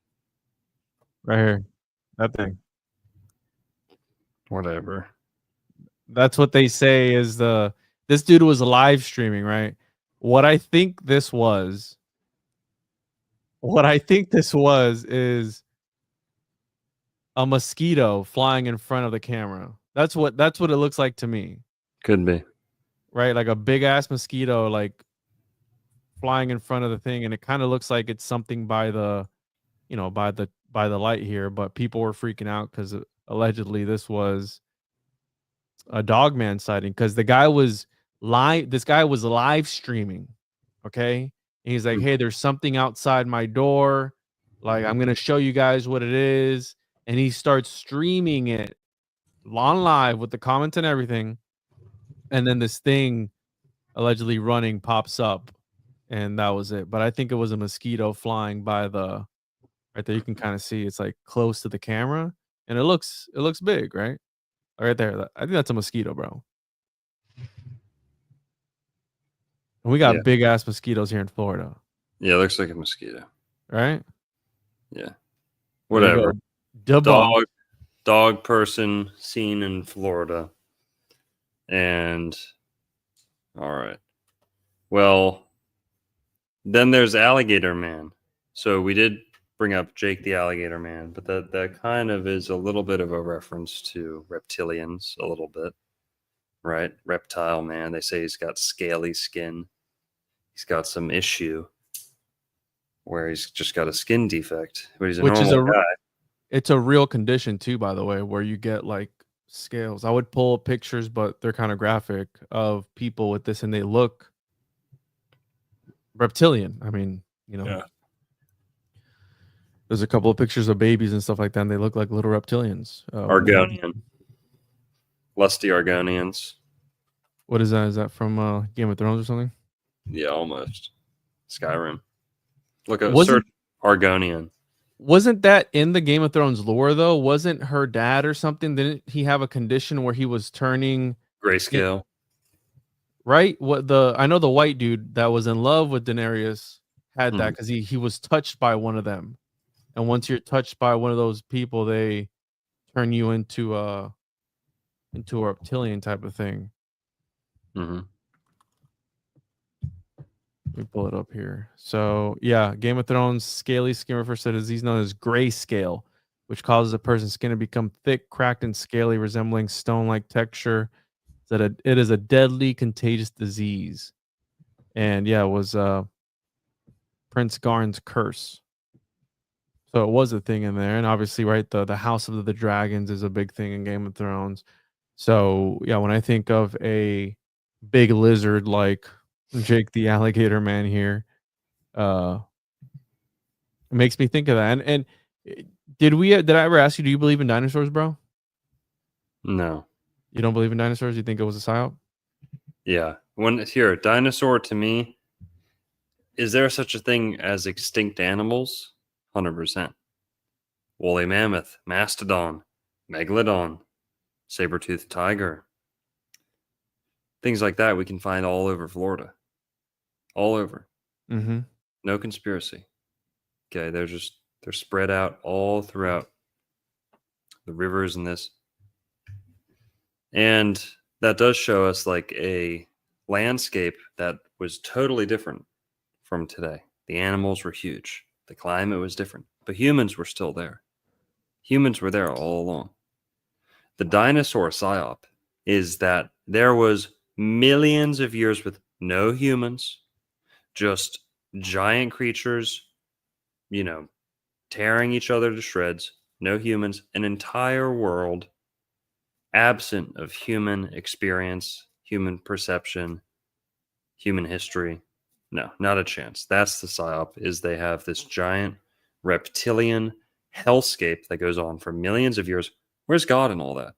Right here. That thing. Whatever. That's what they say is this dude was live streaming, right? What I think this was is a mosquito flying in front of the camera. That's what it looks like to me. Could be. Right? Like a big ass mosquito like flying in front of the thing, and it kind of looks like it's something by the light here, but people were freaking out because allegedly this was a dogman sighting because this guy was live streaming. Okay. And he's like, hey, there's something outside my door. Like, I'm gonna show you guys what it is. And he starts streaming it on live with the comments and everything. And then this thing allegedly running pops up, and that was it. But I think it was a mosquito flying by the right there. You can kind of see it's like close to the camera, and it looks big, right? Right there. I think that's a mosquito, bro. And we got big ass mosquitoes here in Florida. Yeah, it looks like a mosquito. Right? Yeah. Whatever. Dog person seen in Florida. And all right. Well, then there's Alligator Man. So we did bring up Jake the Alligator Man, but that kind of is a little bit of a reference to reptilians, a little bit, right? Reptile man. They say he's got scaly skin. He's got some issue where he's just got a skin defect, but he's a normal guy. It's a real condition too, by the way, where you get like scales. I would pull pictures, but they're kind of graphic, of people with this, and they look reptilian. I mean, there's a couple of pictures of babies and stuff like that, and they look like little reptilians. Argonian. Lusty Argonians. What is that? Is that from Game of Thrones or something? Yeah, almost. Skyrim. Look at search Argonian. Wasn't that in the Game of Thrones lore though? Wasn't her dad or something? Didn't he have a condition where he was turning grayscale? Right? I know the white dude that was in love with Daenerys had that because he was touched by one of them. And once you're touched by one of those people, they turn you into a reptilian type of thing. Mm-hmm. Let me pull it up here. So yeah, Game of Thrones scaly skin refers to a disease known as grayscale, which causes a person's skin to become thick, cracked, and scaly, resembling stone-like texture. It is a deadly, contagious disease. And yeah, it was Prince Garn's curse. So it was a thing in there. And obviously, right, the House of the Dragons is a big thing in Game of Thrones. So yeah, when I think of a big lizard like Jake the Alligator Man here, it makes me think of that. And did I ever ask you, do you believe in dinosaurs, bro? No. You don't believe in dinosaurs? You think it was a psyop? Yeah. Dinosaur to me, is there such a thing as extinct animals? 100%. Woolly mammoth, mastodon, megalodon, saber-toothed tiger. Things like that we can find all over Florida. All over. Mm-hmm. No conspiracy. Okay, they're spread out all throughout the rivers and this. And that does show us like a landscape that was totally different from today. The animals were huge. The climate was different. But humans were still there. Humans were there all along. The dinosaur psyop is that there was millions of years with no humans, just giant creatures, tearing each other to shreds, no humans, an entire world absent of human experience, human perception, human history. No, not a chance. That's the psyop, is they have this giant reptilian hellscape that goes on for millions of years. Where's God in all that?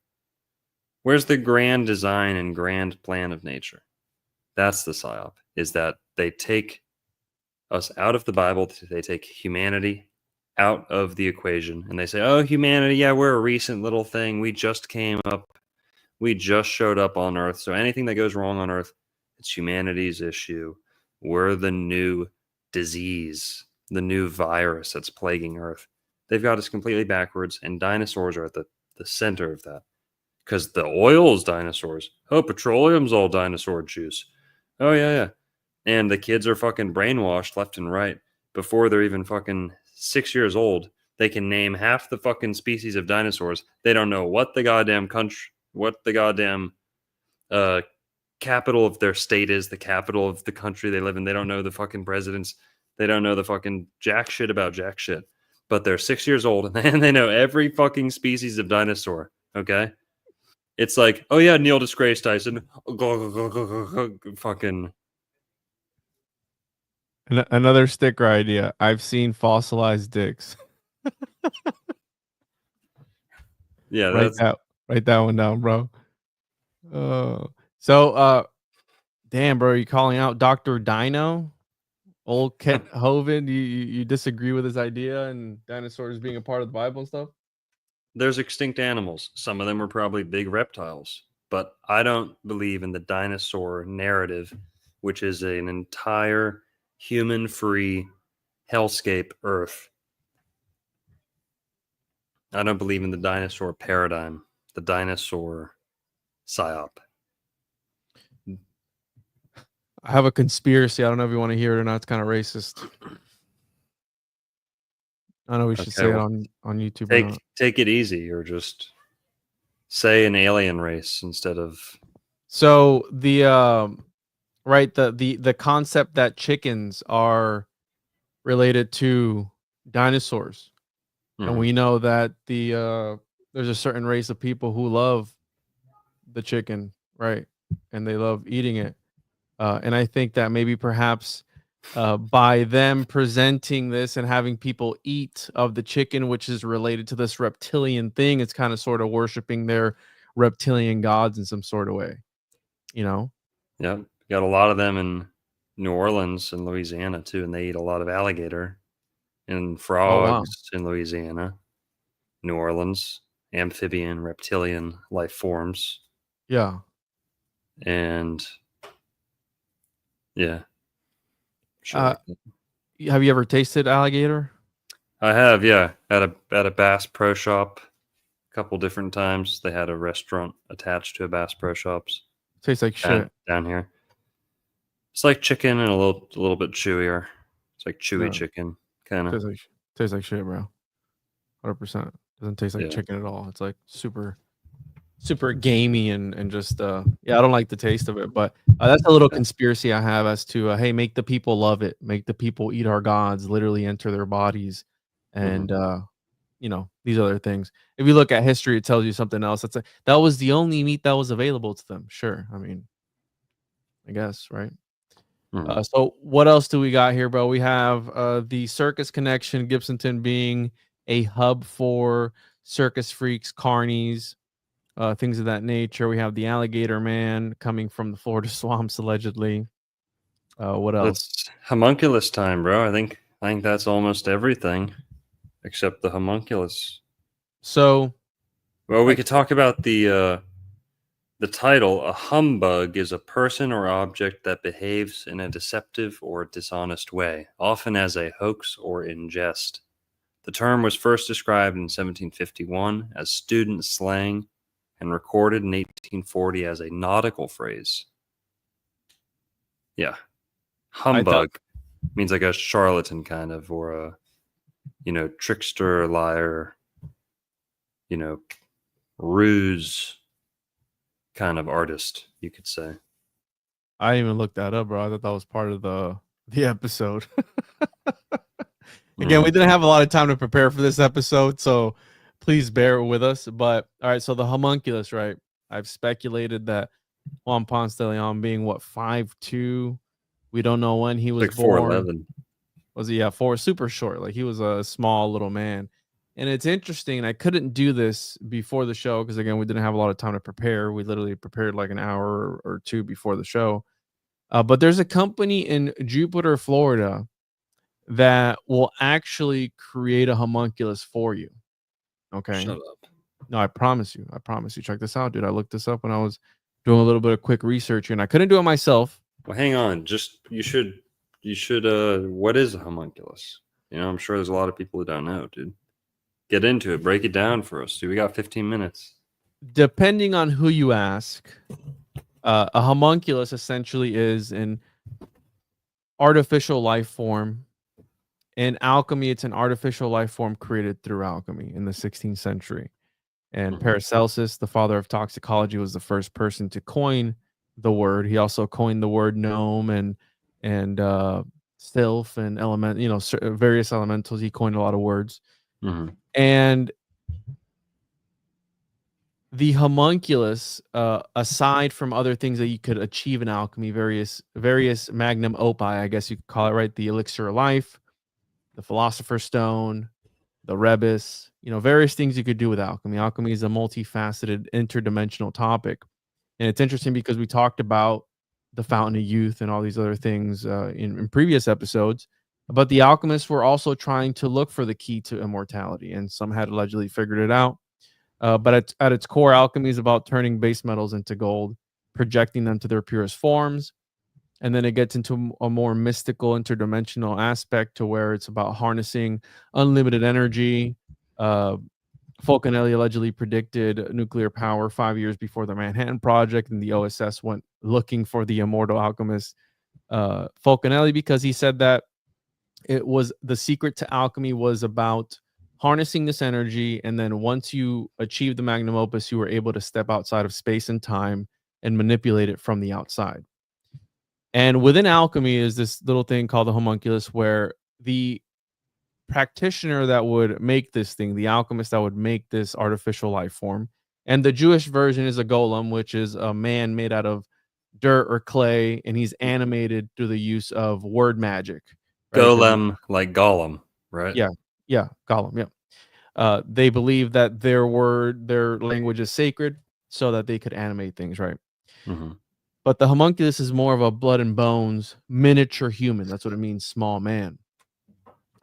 Where's the grand design and grand plan of nature? That's the psyop, is that they take us out of the Bible, they take humanity out of the equation, and they say, oh, humanity, yeah, we're a recent little thing. We just came up. We just showed up on Earth. So anything that goes wrong on Earth, it's humanity's issue. We're the new disease, the new virus that's plaguing Earth. They've got us completely backwards, and dinosaurs are at the center of that. Because the oil's dinosaurs. Oh, petroleum's all dinosaur juice. Oh, yeah. And the kids are fucking brainwashed left and right. Before they're even fucking 6 years old, they can name half the fucking species of dinosaurs. They don't know what the goddamn country, what the goddamn capital of their state is, the capital of the country they live in. They don't know the fucking presidents. They don't know the fucking jack shit about jack shit. But they're 6 years old and they know every fucking species of dinosaur. Okay? It's like, oh yeah, Neil deGrasse Tyson. Fucking. Another sticker idea. I've seen fossilized dicks. Yeah, Write that's that write that one down, bro. So damn, bro, you calling out Dr. Dino? Old Kent Hovind? You disagree with his idea and dinosaurs being a part of the Bible and stuff? there's extinct animals. Some of them were probably big reptiles, but I don't believe in the dinosaur narrative, which is an entire human-free hellscape Earth. I don't believe in the dinosaur paradigm, the dinosaur psyop. I have a conspiracy. I don't know if you want to hear it or not. It's kind of racist. I don't know we should Okay, say it well, on YouTube or not. take it easy, or just say an alien race instead of. So right, the concept that chickens are related to dinosaurs. And we know that there's a certain race of people who love the chicken, right? And they love eating it. And I think that maybe perhaps by them presenting this and having people eat of the chicken, which is related to this reptilian thing, it's kind of sort of worshiping their reptilian gods in some sort of way, you know? Yeah, got a lot of them in New Orleans and Louisiana too, and they eat a lot of alligator and Oh, wow. frogs in Louisiana, New Orleans, amphibian, reptilian life forms, Yeah. and yeah, shit Uh, like that. have you ever tasted alligator? I have, yeah, at a Bass Pro Shop, a couple different times. They had a restaurant attached to a Bass Pro Shops Tastes like shit. down here. It's like chicken and a little bit chewier. It's like chewy No, chicken, kind of. tastes like shit, bro. 100%. Doesn't taste like Yeah. chicken at all. It's like super gamey and just yeah, I don't like the taste of it, but that's a little conspiracy I have as to hey, make the people love it, make the people eat our gods, literally enter their bodies, and you know, these other things. If you look at history, it tells you something else. That was the only meat that was available to them. Sure, I mean, I guess, right? So what else do we got here, bro? We have the Circus connection, Gibsonton being a hub for circus freaks, carnies, things of that nature. We have the Alligator Man coming from the Florida swamps, allegedly. What else? It's homunculus time, bro. I think that's almost everything except the homunculus. So, Well, we like, could talk about the title. A humbug is a person or object that behaves in a deceptive or dishonest way, often as a hoax or in jest. The term was first described in 1751 as student slang and recorded in 1840 as a nautical phrase. Yeah. Humbug means like a charlatan kind of, or a, trickster, liar, ruse kind of artist, you could say. I didn't even look that up, bro. I thought that was part of the episode. Again, we didn't have a lot of time to prepare for this episode, so please bear with us. But all right, so the homunculus, right? I've speculated that Juan Ponce de Leon being 5'2", we don't know when he was Like born. 4'11". Was he? Yeah, super short. Like he was a small little man. And it's interesting. I couldn't do this before the show because again, we didn't have a lot of time to prepare. We literally prepared like an hour or two before the show. But there's a company in Jupiter, Florida, that will actually create a homunculus for you. Okay. Shut up. No, I promise you. I promise you. Check this out, dude. I looked this up when I was doing a little bit of quick research, and I couldn't do it myself. Well, hang on. Just you should what is a homunculus? I'm sure there's a lot of people who don't know, dude. Get into it. Break it down for us, dude. We got 15 minutes. Depending on who you ask, a homunculus essentially is an artificial life form. In alchemy, it's an artificial life form created through alchemy in the 16th century. And Paracelsus, the father of toxicology, was the first person to coin the word. He also coined the word gnome and sylph and element, various elementals. He coined a lot of words. And the homunculus, aside from other things that you could achieve in alchemy, various magnum opus, I guess you could call it, right? The elixir of life, the philosopher's stone, the rebus, various things you could do with alchemy. Alchemy is a multifaceted, interdimensional topic. And it's interesting because we talked about the fountain of youth and all these other things in previous episodes. But the alchemists were also trying to look for the key to immortality, and some had allegedly figured it out. But at its core, alchemy is about turning base metals into gold, projecting them to their purest forms. And then it gets into a more mystical, interdimensional aspect to where it's about harnessing unlimited energy. Fulcanelli allegedly predicted nuclear power 5 years before the Manhattan Project, and the OSS went looking for the immortal alchemist Fulcanelli, because he said that it was the secret to alchemy was about harnessing this energy, and then once you achieve the magnum opus, you were able to step outside of space and time and manipulate it from the outside. And within alchemy is this little thing called the homunculus, where the practitioner that would make this thing, the alchemist that would make this artificial life form, and the Jewish version is a golem, which is a man made out of dirt or clay, and he's animated through the use of word magic. Right? Golem, like Gollum, right? Yeah, Gollum, yeah. They believe that their language is sacred so that they could animate things, right? Mm-hmm. But the homunculus is more of a blood and bones miniature human. That's what it means, small man.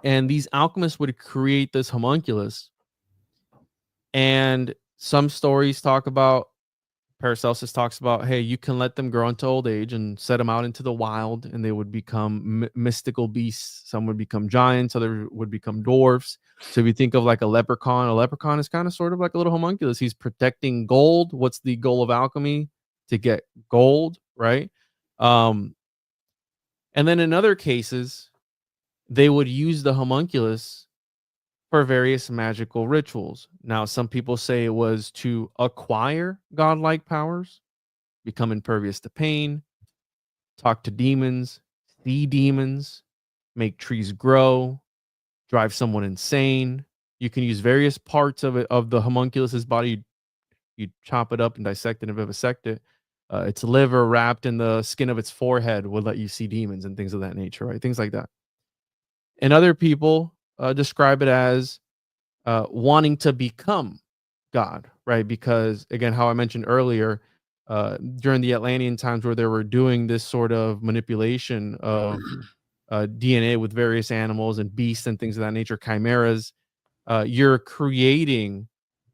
And these alchemists would create this homunculus. And some stories talk about, Paracelsus talks about, hey, you can let them grow into old age and set them out into the wild, and they would become mystical beasts. Some would become giants, others would become dwarfs. So if you think of like a leprechaun is kind of sort of like a little homunculus. He's protecting gold. What's the goal of alchemy? To get gold, right? And then in other cases, they would use the homunculus for various magical rituals. Now, some people say it was to acquire godlike powers, become impervious to pain, talk to demons, see demons, make trees grow, drive someone insane. You can use various parts of the homunculus's body. You chop it up and dissect it and vivisect it. Its liver wrapped in the skin of its forehead would let you see demons and things of that nature, right? Things like that. And other people describe it as wanting to become God, right? Because again, how I mentioned earlier, during the Atlantean times where they were doing this sort of manipulation of DNA with various animals and beasts and things of that nature, chimeras, you're creating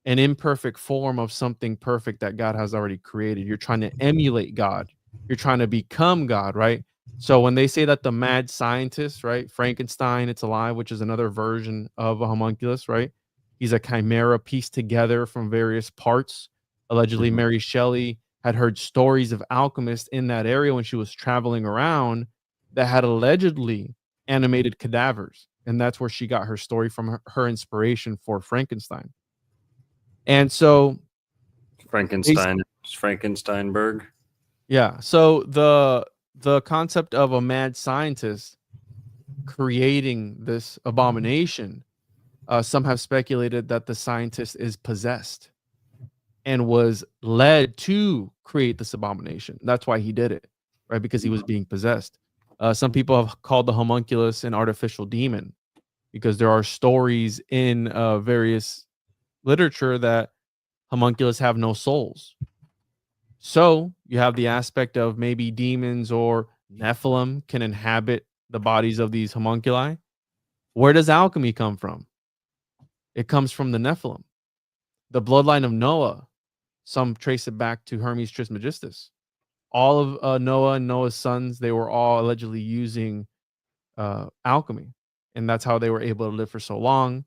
an imperfect form of something perfect that God has already created. You're trying to emulate God. You're trying to become God, right? So when they say that the mad scientist, right, Frankenstein, it's alive, which is another version of a homunculus, right? He's a chimera pieced together from various parts. Allegedly, Mary Shelley had heard stories of alchemists in that area when she was traveling around that had allegedly animated cadavers. And that's where she got her story from, her inspiration for Frankenstein. And so Frankensteinberg. Yeah. So the concept of a mad scientist creating this abomination, some have speculated that the scientist is possessed and was led to create this abomination. That's why he did it, right? Because he was being possessed. Some people have called the homunculus an artificial demon, because there are stories in various literature that homunculus have no souls. So you have the aspect of maybe demons or Nephilim can inhabit the bodies of these homunculi. Where does alchemy come from? It comes from the Nephilim. The bloodline of Noah, some trace it back to Hermes Trismegistus. All of Noah and Noah's sons, they were all allegedly using alchemy. And that's how they were able to live for so long.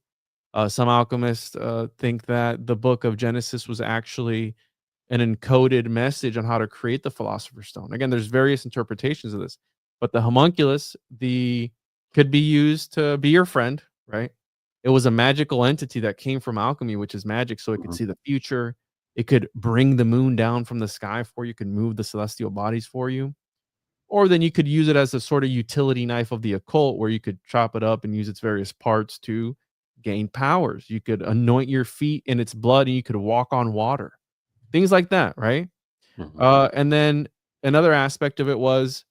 Some alchemists think that the book of Genesis was actually an encoded message on how to create the Philosopher's Stone. Again, there's various interpretations of this, but the homunculus, could be used to be your friend, right? It was a magical entity that came from alchemy, which is magic, so it could see the future. It could bring the moon down from the sky for you, could move the celestial bodies for you. Or then you could use it as a sort of utility knife of the occult, where you could chop it up and use its various parts to gain powers. You could anoint your feet in its blood and you could walk on water. things like that, right? And then another aspect of it was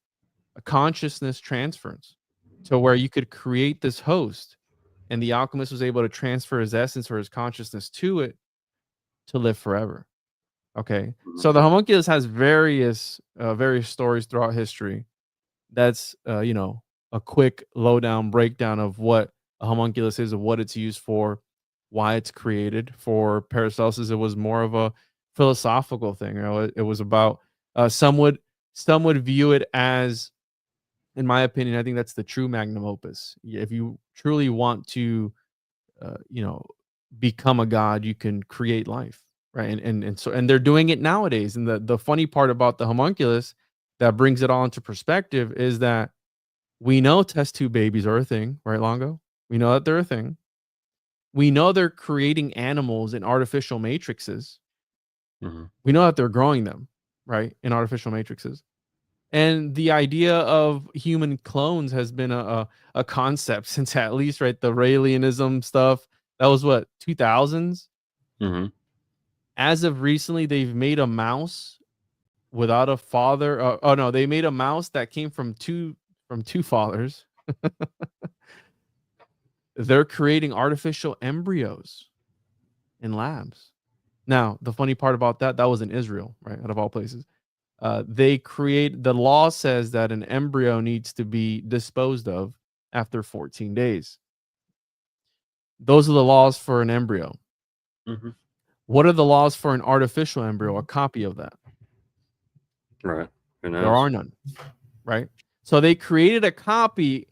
a consciousness transference, to where you could create this host, and the alchemist was able to transfer his essence or his consciousness to it to live forever. Okay, so the homunculus has various stories throughout history. That's a quick lowdown breakdown of what a homunculus is, of what it's used for, why it's created. For Paracelsus, it was more of a philosophical thing. It was about some would view it as, in my opinion, I think that's the true magnum opus. If you truly want to, uh, you know, become a god, you can create life, right? And they're doing it nowadays. And the funny part about the homunculus that brings it all into perspective is that we know test tube babies are a thing, right, Longo? We know that they're a thing. We know they're creating animals in artificial matrices. We know that they're growing them, right, in artificial matrices. And the idea of human clones has been a concept since, at least, right, the Raelianism stuff. That was what, 2000s? As of recently, they've made a mouse without a father. Oh no, they made a mouse that came from two fathers. They're creating artificial embryos in labs. Now, the funny part about that was in Israel, right? Out of all places. The law says that an embryo needs to be disposed of after 14 days. Those are the laws for an embryo. What are the laws for an artificial embryo, a copy of that? Right. There are none, right? So they created a copy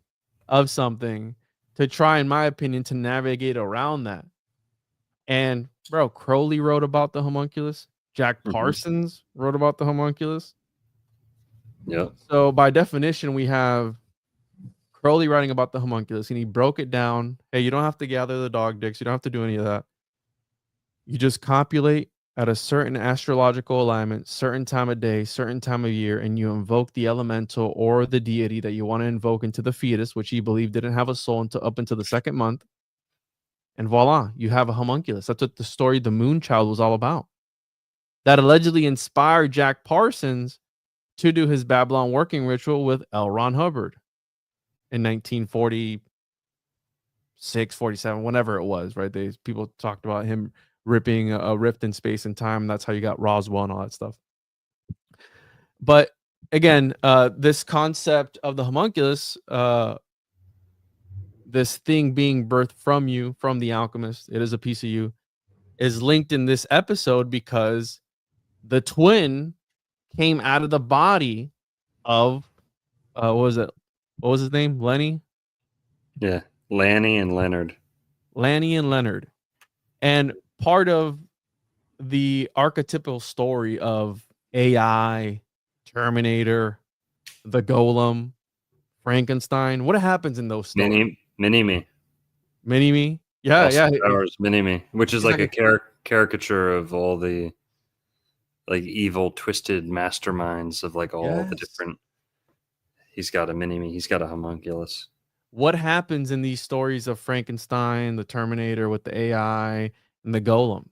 of something to try, in my opinion, to navigate around that. And bro, Crowley wrote about the homunculus. Jack Parsons wrote about the homunculus. Yeah. So by definition, we have Crowley writing about the homunculus, and he broke it down. Hey, you don't have to gather the dog dicks. You don't have to do any of that. You just copulate at a certain astrological alignment, certain time of day, certain time of year, and you invoke the elemental or the deity that you want to invoke into the fetus, which he believed didn't have a soul up until the second month. And voila, you have a homunculus. That's what the story The Moon Child was all about. That allegedly inspired Jack Parsons to do his Babylon working ritual with L. Ron Hubbard in 1946, 47, whenever it was, right? People talked about him ripping a rift in space and time. And that's how you got Roswell and all that stuff. But again, this concept of the homunculus, this thing being birthed from you, from the alchemist, it is a piece of you, is linked in this episode because the twin came out of the body of what was his name? Lenny? Yeah. Lanny and Leonard. And part of the archetypal story of AI, Terminator, the Golem, Frankenstein, what happens in those stories? Mini-Me? Yeah, Austin yeah. Powers, Mini-Me, which is like a caricature of all the like evil, twisted masterminds of like all the different. He's got a Mini-Me. He's got a homunculus. What happens in these stories of Frankenstein, the Terminator with the AI, and the Golem?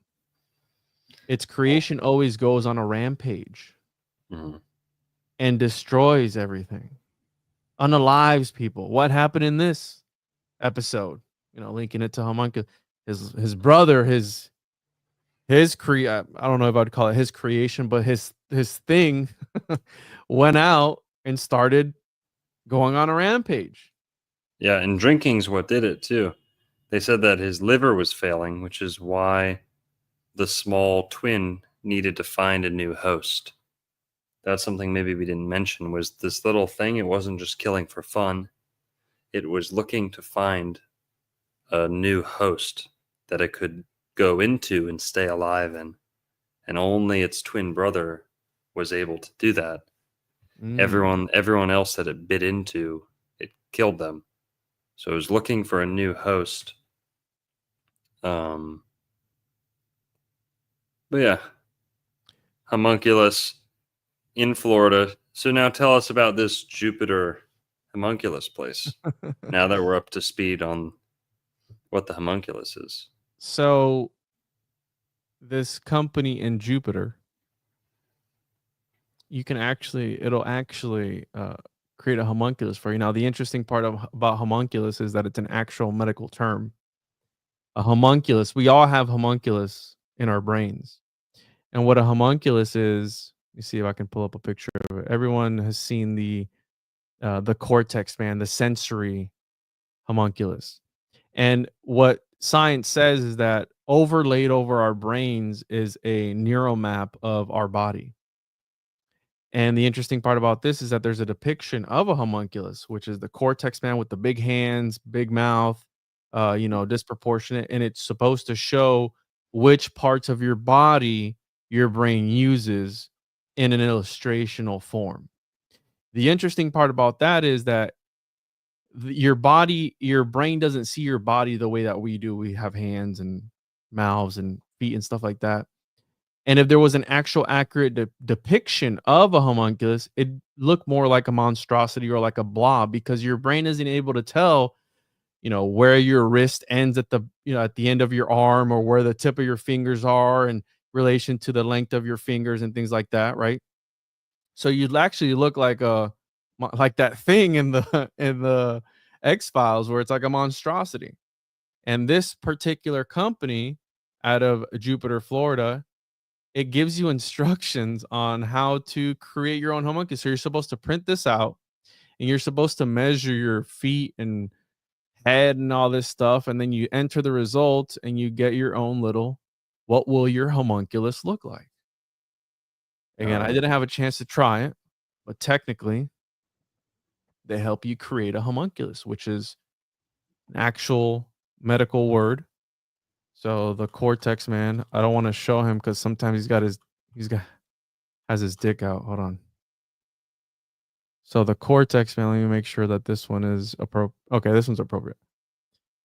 Its creation always goes on a rampage and destroys everything, unalives people. What happened in this episode? Linking it to homunculus, his brother, his I don't know if I'd call it his creation, but his thing went out and started going on a rampage. Yeah, and drinking's what did it too. They said that his liver was failing, which is why the small twin needed to find a new host. That's something maybe we didn't mention, was this little thing. It wasn't just killing for fun. It was looking to find a new host that it could go into and stay alive in. And only its twin brother was able to do that. Everyone else that it bit into, it killed them. So it was looking for a new host. But yeah, homunculus in Florida. So now tell us about this Jupiter homunculus place. Now that we're up to speed on what the homunculus is. So this company in Jupiter you can actually, it'll actually create a homunculus for you. Now, the interesting part about homunculus is that it's an actual medical term. A homunculus, we all have homunculus in our brains. And what a homunculus is, let me see if I can pull up a picture of it. Everyone has seen the cortex, man, the sensory homunculus. And what science says is that overlaid over our brains is a neural map of our body. And the interesting part about this is that there's a depiction of a homunculus, which is the cortex man with the big hands, big mouth, disproportionate, and it's supposed to show which parts of your body your brain uses in an illustrational form. The interesting part about that is that your brain doesn't see your body the way that we do. We have hands and mouths and feet and stuff like that. And if there was an actual accurate depiction of a homunculus, it'd look more like a monstrosity or like a blob, because your brain isn't able to tell, where your wrist ends at the end of your arm, or where the tip of your fingers are in relation to the length of your fingers and things like that, right? So you'd actually look like that thing in the in the X-Files where it's like a monstrosity. And this particular company out of Jupiter, Florida, it gives you instructions on how to create your own homunculus. So you're supposed to print this out, and you're supposed to measure your feet and head and all this stuff, and then you enter the results and you get your own little, what will your homunculus look like? Again, I didn't have a chance to try it, but technically they help you create a homunculus, which is an actual medical word. So the cortex man, I don't want to show him because sometimes has his dick out. Hold on. So the cortex man, let me make sure that this one is appropriate. Okay, this one's appropriate.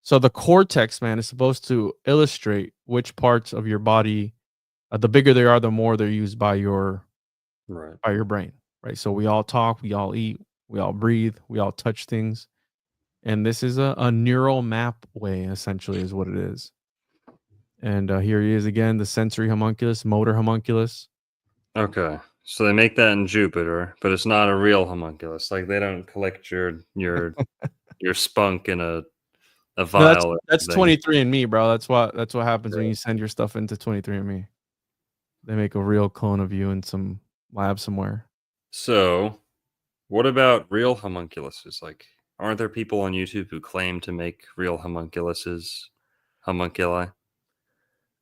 So the cortex man is supposed to illustrate which parts of your body, the bigger they are, the more they're used by your brain, right? So we all talk, we all eat, we all breathe, we all touch things. And this is a neural map way, essentially, is what it is. And here he is again, the sensory homunculus, motor homunculus. Okay. So they make that in Jupiter, but it's not a real homunculus. Like, they don't collect your spunk in a vial. No, that's 23andMe, bro. That's what happens when you send your stuff into 23andMe. They make a real clone of you in some lab somewhere. So, what about real homunculuses? Like, aren't there people on YouTube who claim to make real homunculi?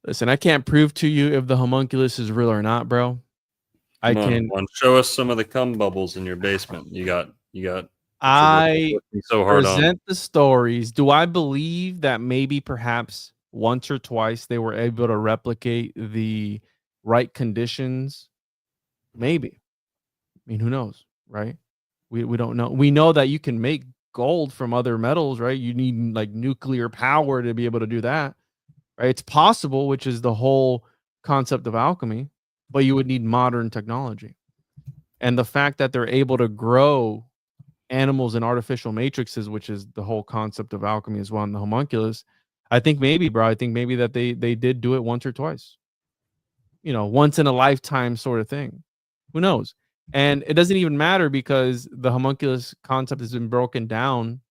Listen, I can't prove to you if the homunculus is real or not, bro. I can show us some of the cum bubbles in your basement. You got. I so hard present the stories. Do I believe that maybe perhaps once or twice they were able to replicate the right conditions? Maybe. I mean, who knows, right? We don't know. We know that you can make gold from other metals, right? You need like nuclear power to be able to do that, right? It's possible, which is the whole concept of alchemy, but you would need modern technology. And the fact that they're able to grow animals in artificial matrices, which is the whole concept of alchemy as well in the homunculus, I think maybe that they did do it once or twice. Once in a lifetime sort of thing. Who knows? And it doesn't even matter because the homunculus concept has been broken down,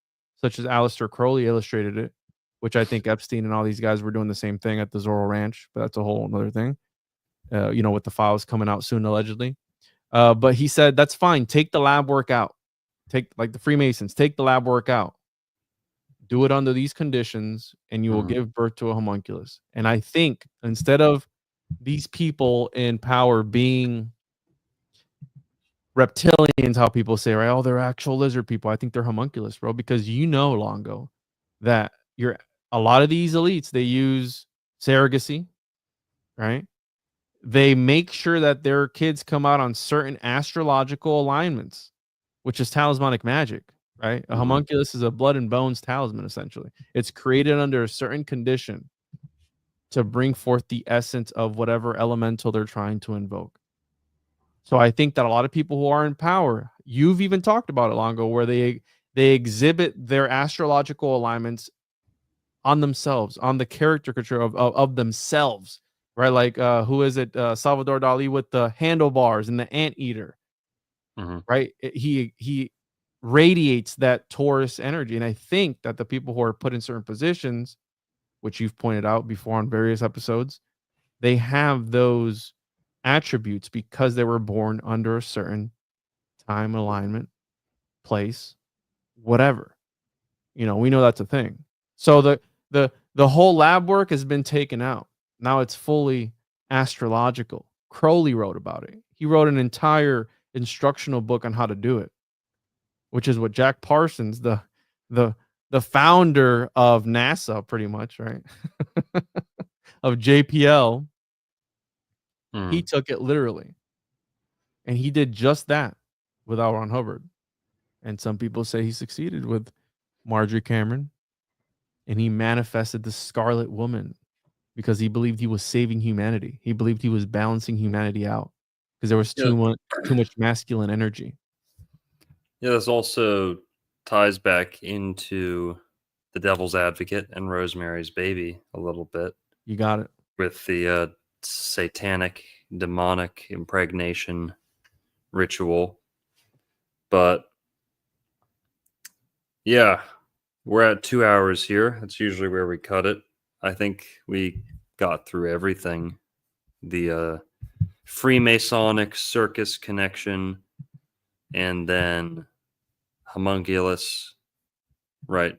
such as Aleister Crowley illustrated it, which I think Epstein and all these guys were doing the same thing at the Zorro Ranch, but that's a whole other thing. With the files coming out soon, allegedly. But he said, that's fine. Take the lab work out. Take, like the Freemasons, take the lab work out. Do it under these conditions, and you will give birth to a homunculus. And I think instead of these people in power being reptilians, how people say, right? Oh, they're actual lizard people. I think they're homunculus, bro, because Longo, that a lot of these elites, they use surrogacy, right? They make sure that their kids come out on certain astrological alignments, which is talismanic magic, right? A homunculus is a blood and bones talisman, essentially. It's created under a certain condition to bring forth the essence of whatever elemental they're trying to invoke. So I think that a lot of people who are in power, you've even talked about it, Longo, where they exhibit their astrological alignments on themselves, on the caricature of themselves, right? Like who is it? Salvador Dali with the handlebars and the anteater. right? He radiates that Taurus energy, and I think that the people who are put in certain positions, which you've pointed out before on various episodes, they have those attributes because they were born under a certain time alignment, place, whatever. We know that's a thing. So the whole lab work has been taken out. Now it's fully astrological. Crowley wrote about it. He wrote an entire instructional book on how to do it, which is what Jack Parsons, the the founder of NASA, pretty much, right? Of JPL, he took it literally. And he did just that with L. Ron Hubbard. And some people say he succeeded with Marjorie Cameron. And he manifested the Scarlet Woman because he believed he was saving humanity. He believed he was balancing humanity out because there was too much masculine energy. Yeah, this also ties back into The Devil's Advocate and Rosemary's Baby a little bit. You got it. With the satanic, demonic impregnation ritual. But yeah, we're at 2 hours here. That's usually where we cut it. I think we got through everything. The Freemasonic Circus connection, and then Homunculus, right?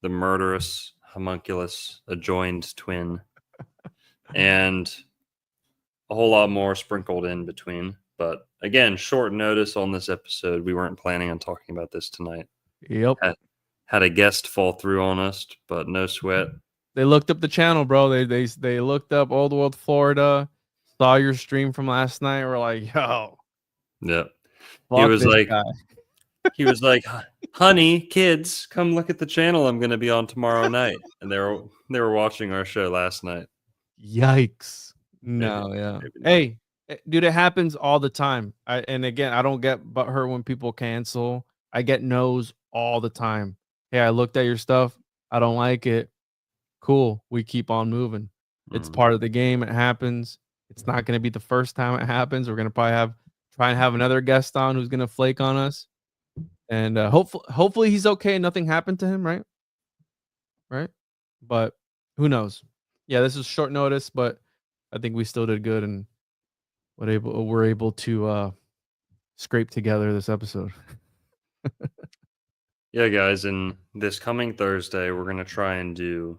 The murderous Homunculus, a joined twin, and a whole lot more sprinkled in between. But again, short notice on this episode. We weren't planning on talking about this tonight. Yep. Had a guest fall through on us, but no sweat. They looked up the channel, bro. They looked up Old World Florida, saw your stream from last night. We're like, yo. Yeah. He was like, honey, kids, come look at the channel I'm going to be on tomorrow night. And they were watching our show last night. Yikes. No, yeah. Hey, dude, it happens all the time. And again, I don't get butthurt when people cancel. I get no's all the time. Hey, I looked at your stuff. I don't like it. Cool. We keep on moving. It's part of the game. It happens. It's not going to be the first time it happens. We're going to probably try and have another guest on who's going to flake on us. And hopefully he's okay and nothing happened to him, right? But who knows? Yeah, this is short notice, but I think we still did good and we're able to scrape together this episode. Yeah, guys, and this coming Thursday, we're going to try and do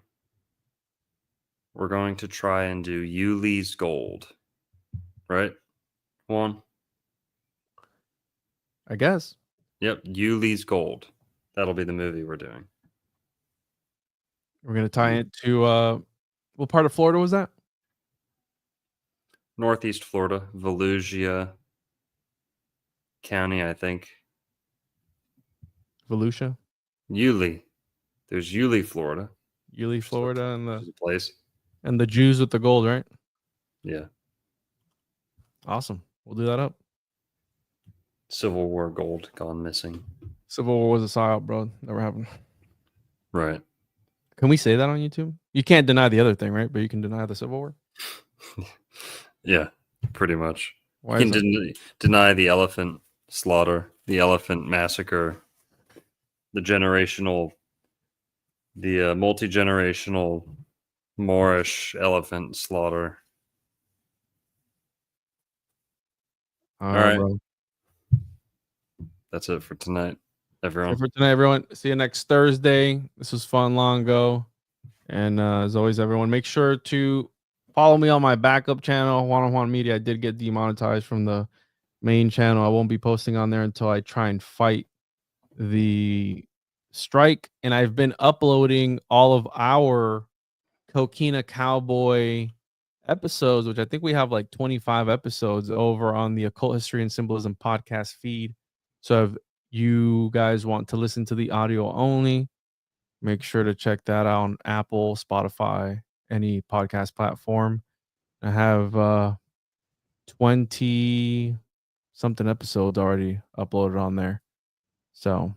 Yuli's Gold. Right? Juan? I guess. Yep, Yuli's Gold. That'll be the movie we're doing. We're going to tie it to what part of Florida was that? Northeast Florida, Volusia County, I think. Volusia? Yulee. There's Yulee, Florida. Yulee, Florida, and the place. And the Jews with the gold, right? Yeah. Awesome. We'll do that up. Civil War gold gone missing. Civil War was a psyop, bro. Never happened. Right. Can we say that on YouTube? You can't deny the other thing, right? But you can deny the Civil War? Yeah, pretty much. Why you can deny the elephant slaughter, the elephant massacre, the multi-generational Moorish elephant slaughter. All right. Bro. That's it for tonight, everyone. See you next Thursday. This was fun long ago. And as always, everyone, make sure to follow me on my backup channel, Juan and I Media. I did get demonetized from the main channel. I won't be posting on there until I try and fight the strike. And I've been uploading all of our Coquina Cowboy episodes, which I think we have like 25 episodes over on the Occult History and Symbolism podcast feed. So if you guys want to listen to the audio only, make sure to check that out on Apple, Spotify, any podcast platform. I have 20 something episodes already uploaded on there. So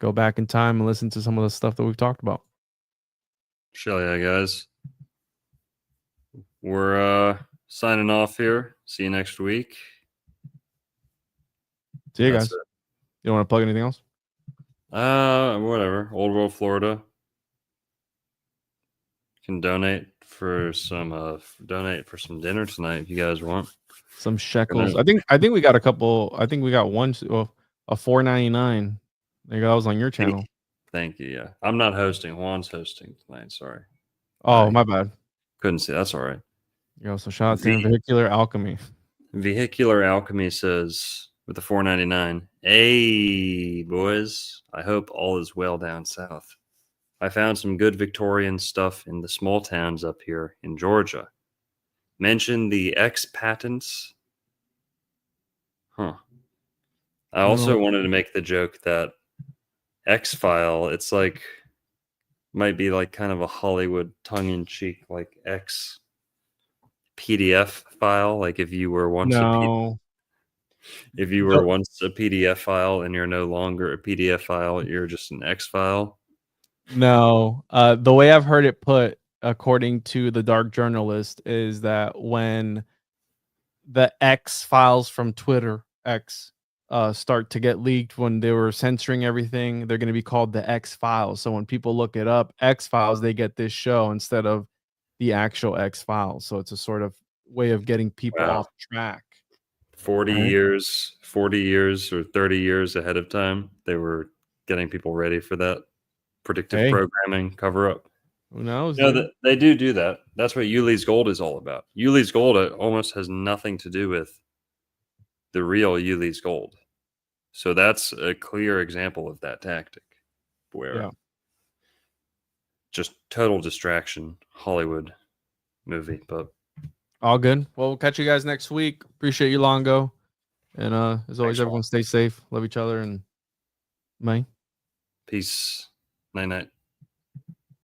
go back in time and listen to some of the stuff that we've talked about. Sure, yeah, guys. We're signing off here. See you next week. See you That's guys. You don't want to plug anything else? Whatever. Old World, Florida. Can donate for some dinner tonight if you guys want. Some shekels. I think we got a couple. I think we got one. Well, a $4.99. There you go. That was on your channel. Thank you. Yeah, I'm not hosting. Juan's hosting tonight. Sorry. Oh, my bad. Couldn't see. That's all right. Yo, so shout out to Vehicular Alchemy. Vehicular Alchemy says with the $4.99. Hey boys, I hope all is well down south. I found some good Victorian stuff in the small towns up here in Georgia. Mention the X patents. Huh. I also wanted to make the joke that X-File, it's like, might be like kind of a Hollywood tongue-in-cheek, like X PDF file. Like if you were once if you were once a PDF file and you're no longer a PDF file, you're just an X file. No, the way I've heard it put, according to the Dark Journalist, is that when the X files from Twitter X start to get leaked, when they were censoring everything, they're going to be called the X Files. So when people look it up, X Files, they get this show instead of the actual X Files. So it's a sort of way of getting people off track. 40 years or 30 years ahead of time, they were getting people ready for that predictive programming cover up. Who knows? They do that. That's what Yuli's Gold is all about. Yuli's Gold almost has nothing to do with the real Yuli's Gold. So that's a clear example of that tactic where just total distraction, Hollywood movie, but all good. Well, we'll catch you guys next week. Appreciate you, Longo. And as always, everyone stay safe, love each other, and peace. Night night.